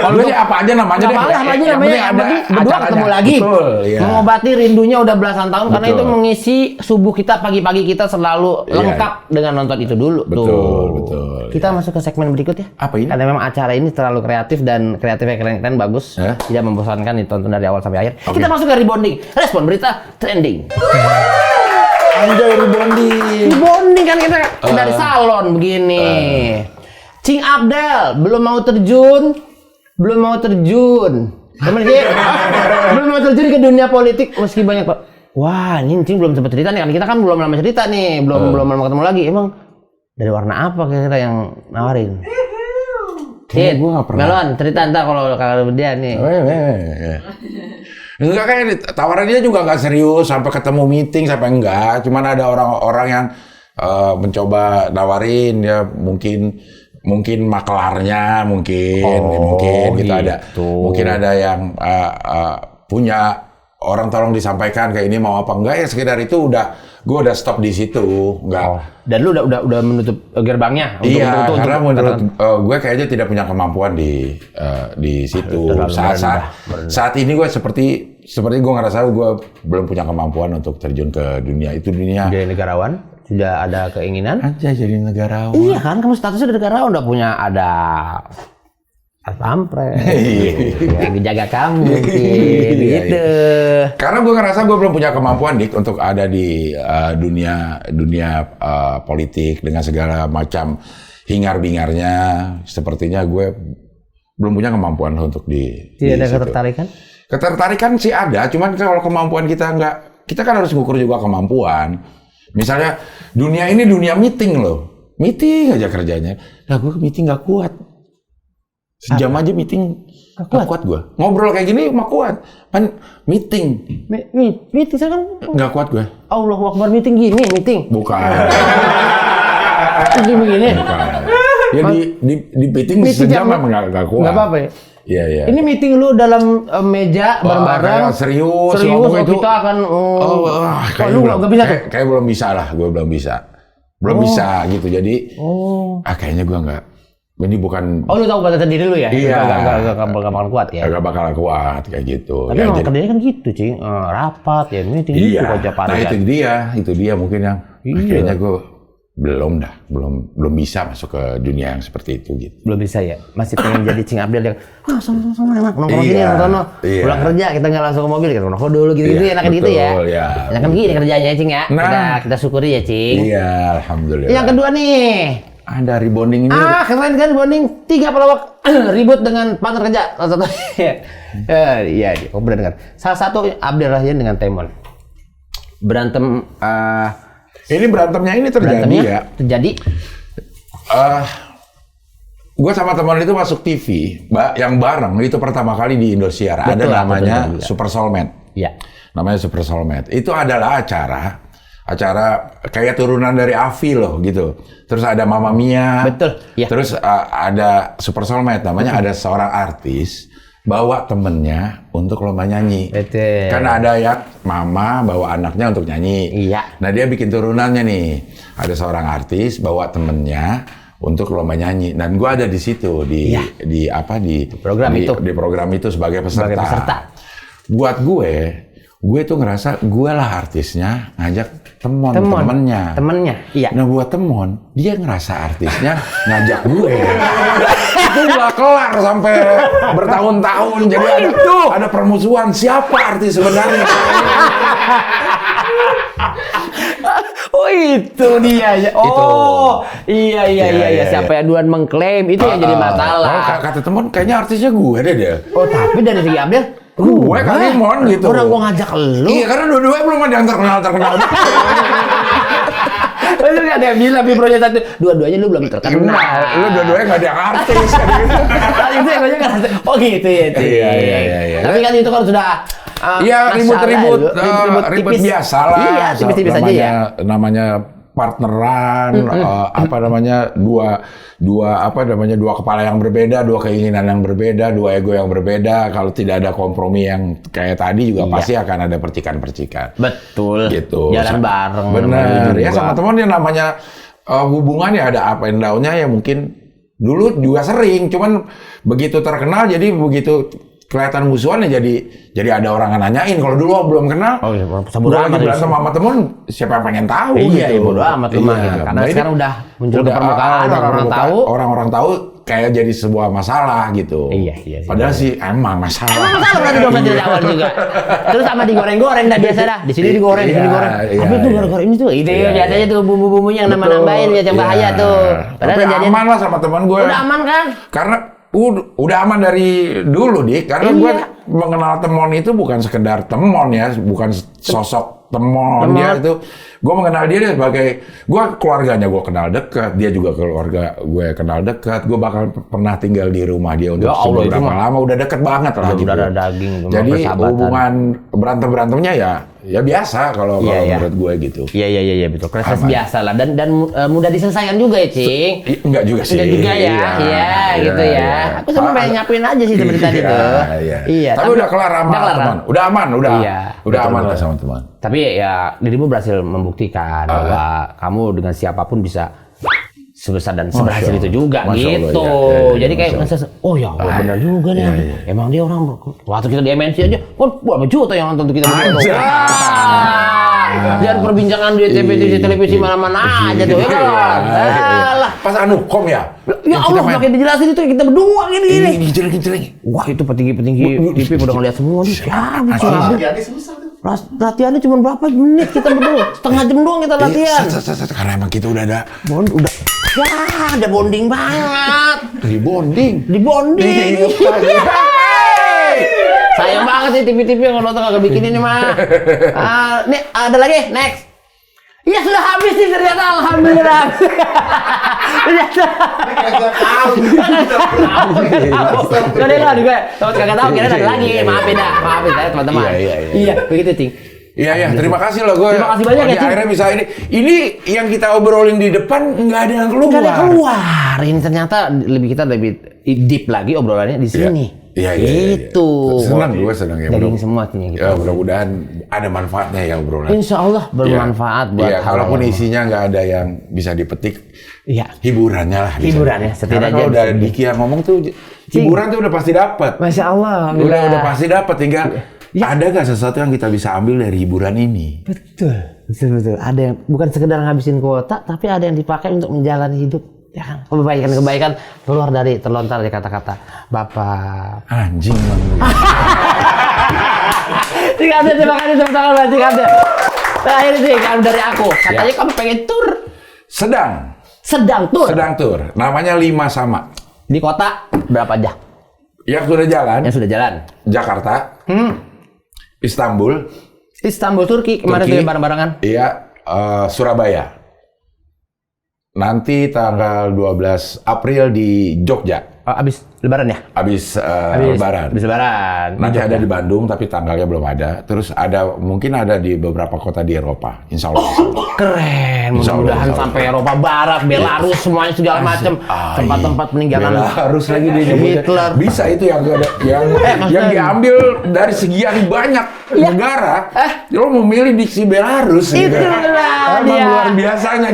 Kalau sih apa aja namanya deh. Apa aja namanya, yang penting berdua ketemu lagi. Betul, ya. Mengobati rindunya udah belasan tahun, karena itu mengisi subuh kita, pagi-pagi kita selalu lengkap dengan nonton itu dulu. Betul. Kita masuk ke segmen berikut ya. Apa ini? Karena memang acara ini terlalu kreatif dan kreatifnya keren-keren, bagus. Tidak membosankan ditonton dari awal sampai akhir. Kita masuk ke rebonding. Respon berita trending. Anjay, Rebonding kan kita dari salon begini. Cing Abdel belum mau terjun. Belum mau terjun ke dunia politik meski banyak Pak. Wah, ini Cing belum sempat cerita nih, kan kita kan belum lama cerita nih, belum lama ketemu lagi. Emang dari warna apa kira-kira yang nawarin? Cid, gua nggak pernah. Melon, cerita ntar kalau dia nih. Enggak, kayak tawaran dia juga nggak serius sampai ketemu meeting sampai enggak. Cuman ada orang-orang yang mencoba nawarin ya, mungkin maklarnya mungkin gitu ada. Mungkin ada yang punya orang tolong disampaikan kayak ini mau apa enggak ya, sekedar itu gue udah stop di situ, enggak. Dan lu udah menutup gerbangnya. Iya, karena menurut gue kayaknya tidak punya kemampuan di situ. Saat ini gue seperti gue ngerasa gue belum punya kemampuan untuk terjun ke dunia itu. Jadi negarawan. Sudah ada keinginan aja jadi negarawan. Iya kan, kamu statusnya udah negarawan, udah punya ada pampres yang dijaga kamu gitu. Karena gue ngerasa gue belum punya kemampuan Dik untuk ada di dunia politik dengan segala macam hingar-bingarnya. Sepertinya gue belum punya kemampuan untuk tidak ada ketertarikan? Ketertarikan sih ada, cuman kalau kemampuan kita kan harus ngukur juga kemampuan. Misalnya dunia ini dunia meeting loh, meeting aja kerjanya. Nah gue meeting nggak kuat, sejam aja meeting nggak kuat gue. Ngobrol kayak gini mah kuat, kan meeting. Meeting saya kan nggak kuat gue. Allahu Akbar, meeting gini meeting. Bukan. Begini. Bukan. Ya di meeting sejam memang nggak kuat. Nggak apa-apa ya. Iya. Ini meeting lu dalam meja bareng-bareng. Serius itu. Kita akan lu nggak bisa tuh. Kayak belum bisa lah, gue belum bisa. Belum bisa gitu. Jadi kayaknya gue nggak. Ini bukan. Lu tahu batasan diri lu ya? Iya. Gak bakalan kuat ya? Gak bakalan kuat kayak gitu. Tapi emang kerjanya kan gitu, Cing. Rapat ya, meeting gitu aja Nah itu dia mungkin yang kayaknya gue belum bisa masuk ke dunia yang seperti itu gitu. Belum bisa ya? Masih pengen jadi Cing Abdel yang sama enak nongkrong gini Iya, nongkrong. iya. Pulang kerja kita nggak langsung ke mobil, kita nongkrong dulu gitu-gitu Iya, enakan gitu ya. betul, ya. Enakan gini kerjanya Cing ya. Nah. Kita syukuri ya Cing. Iya, alhamdulillah. Yang kedua nih. Ada rebonding ini. Keren kan bonding 3 pelawak ribut dengan partner kerja. Salah satu. Iya, benar kan. Salah satu Abdel Rahyan dengan Temon. Berantem Ini berantemnya ini terjadi ya. Terjadi. Gue sama teman itu masuk TV, yang bareng itu pertama kali di Indosiar. Ada Betul, namanya betul. Super Soulmate. Iya. Namanya Super Soulmate. Itu adalah acara kayak turunan dari Avi loh gitu. Terus ada Mamma Mia. Betul, iya. Terus ada Super Soulmate, namanya ada seorang artis bawa temennya untuk lomba nyanyi. Betul. Karena ada ya mama bawa anaknya untuk nyanyi. Iya. Nah dia bikin turunannya nih. Ada seorang artis bawa temennya untuk lomba nyanyi. Dan gua ada di situ di program itu sebagai peserta. Sebagai peserta. Buat gue tuh ngerasa gue lah artisnya ngajak temennya. Iya. Nah buat temon, dia ngerasa artisnya ngajak gue. Itu nggak kelar sampai bertahun-tahun. Jadi ada permusuhan siapa artis sebenarnya. Oh itu dia ya. Oh iya. Siapa yang duluan mengklaim itu yang jadi masalah. Kalau kata temen kayaknya artisnya gue deh. Oh tapi dari segi Abdel, gue kali mon gitu. Orang gua ngajak lu. Iya karena dua-duanya belum ada yang terkenal. Lu nggak ada yang bilang di proyek satu, dua-duanya lu belum terkenal. Lu dua-duanya nggak ada yang artis kan gitu. Itu yang banyak kan. Oh gitu ya. Iya. Tapi kan itu kan sudah. Iya ribut-ribut tipis. biasa lah. Iya tipis-tipis aja ya. Namanya partneran, dua kepala yang berbeda, dua keinginan yang berbeda, dua ego yang berbeda. Kalau tidak ada kompromi yang kayak tadi juga pasti akan ada percikan-percikan. Betul. Gitu. Jalan bareng. Bener. Ya sama teman yang namanya hubungan ya ada up and down-nya ya mungkin dulu juga sering. Cuman begitu terkenal jadi begitu kelihatan musuhan ya jadi ada orang yang nanyain. Kalau dulu belum kenal, gue lagi berantem sama temen, siapa yang pengen tahu iya, gitu. Iya, bodo amat rumah gitu. Karena nah, sekarang udah muncul ke permukaan, orang-orang tahu kayak jadi sebuah masalah gitu. Iya. Padahal sih emang masalah. Emang masalah berarti dong dari awal juga. Terus sama digoreng-goreng dah biasa dah. Di sini digoreng, di sini digoreng. Tapi itu gara-gara ini tuh, biasanya tuh bumbu-bumbunya yang nambah-nambahin yang bahaya tuh. Padahal aman lah sama teman gue. Udah aman kan? Karena udah aman dari dulu Dik, karena gue mengenal Temon itu bukan sekedar Temon ya, bukan sosok Temon. Dia itu, gue mengenal dia sebagai, keluarganya gue kenal dekat, dia juga keluarga gue kenal dekat, gue bakal pernah tinggal di rumah dia untuk beberapa lama, udah deket banget lah gitu. Udah ada daging, jadi hubungan berantem-berantemnya ya biasa kalau menurut gue gitu. Iya betul. Proses biasa lah dan mudah diselesaikan juga ya, Cing. Enggak juga sih. Enggak juga ya. Iya gitu ya. Aku cuma pengen nyapuin aja sih seperti tadi tuh. Iya. Tapi udah kelar sama teman. Udah aman, udah aman lah sama teman. Tapi ya dirimu berhasil membuktikan bahwa kamu dengan siapapun bisa sebesar dan seberhasil itu juga gitu. Jadi kayak oh ya benar juga nih. Emang dia orang waktu kita di MNC aja kan berapa juta yang nonton kita berdua. Jangan perbincangan di televisi mana-mana aja tuh. Alah. Pas Anukom ya. Ya Allah makin dijelasin itu kita berdua gini. Gini. Wah itu petinggi TV udah ngeliat semua nih. Latihannya cuma berapa menit kita berdua? Setengah jam doang kita latihan. Karena emang kita udah ada ada bonding banget. Rebonding. Sayang banget sih TV-TV yang nonton kagak bikin ini mah. Nih ada lagi next. Iya sudah habis sih ternyata alhamdulillah. Kagak juga. Kagak tahu kira ada lagi. Maafin saya teman-teman. Iya begitu Cing. Iya, terima kasih loh gue. Terima kasih banyak ya, Cing. Akhirnya bisa ini yang kita obrolin di depan nggak ada yang keluar. Nggak ada yang keluar. Ini ternyata kita lebih deep lagi obrolannya di sini. Iya. Itu. Senang ya. Daging semua gitu. Ya mudah-mudahan ada manfaatnya ya obrolan. Insya Allah bermanfaat buat kalaupun isinya nggak ada yang bisa dipetik. Iya. Hiburannya lah. Hiburannya. Karena kalau udah Diki yang ngomong tuh hiburan tuh udah pasti dapat. Masya Allah. Udah pasti dapat tinggal Ada nggak sesuatu yang kita bisa ambil dari hiburan ini? Betul. Ada yang bukan sekedar ngabisin kuota, tapi ada yang dipakai untuk menjalani hidup. Ya kan? Kebaikan terlontar dari kata-kata Bapak. Anjing Bang. Terima kasih tepuk tangan Bang. Terakhir sih kan dari aku. Katanya kamu pengen tur. Sedang tur. Namanya 5 sama. Di kota berapa aja? Yang sudah jalan. Yang sudah jalan. Jakarta. Istanbul, Turki. Kemarin tuh bareng-barengan. Iya, Surabaya. Nanti tanggal 12 April di Jogja. Abis Lebaran ya? Abis Lebaran. Abis Lebaran. Nanti ada di Bandung, tapi tanggalnya belum ada. Terus mungkin ada di beberapa kota di Eropa, insya Allah. Keren, mudah-mudahan sampai Eropa Barat, Belarus, semuanya segala macam. Tempat-tempat peninggalan. Belarus lagi dia nyebutnya. Hitler. Bisa itu yang diambil dari sekian banyak negara. Lo memilih diksi Belarus. Itulah Emang dia. luar biasanya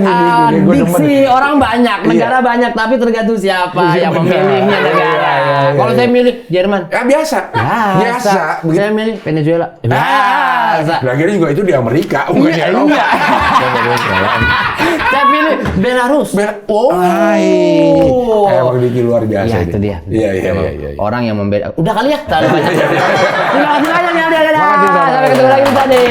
diksi orang banyak, negara banyak, tapi tergantung siapa yang memilihnya negara. Kalau saya milih Jerman. Ya biasa. Saya milih Venezuela. Biasa. Akhirnya juga itu di Amerika, bukan di Eropa. Saya pilih Belarus. Emang Diki luar biasa. Ya, itu dia. Iya. Orang yang membeda. Udah kali ya. Terima kasih banyak ya. Sampai ketemu lagi tadi.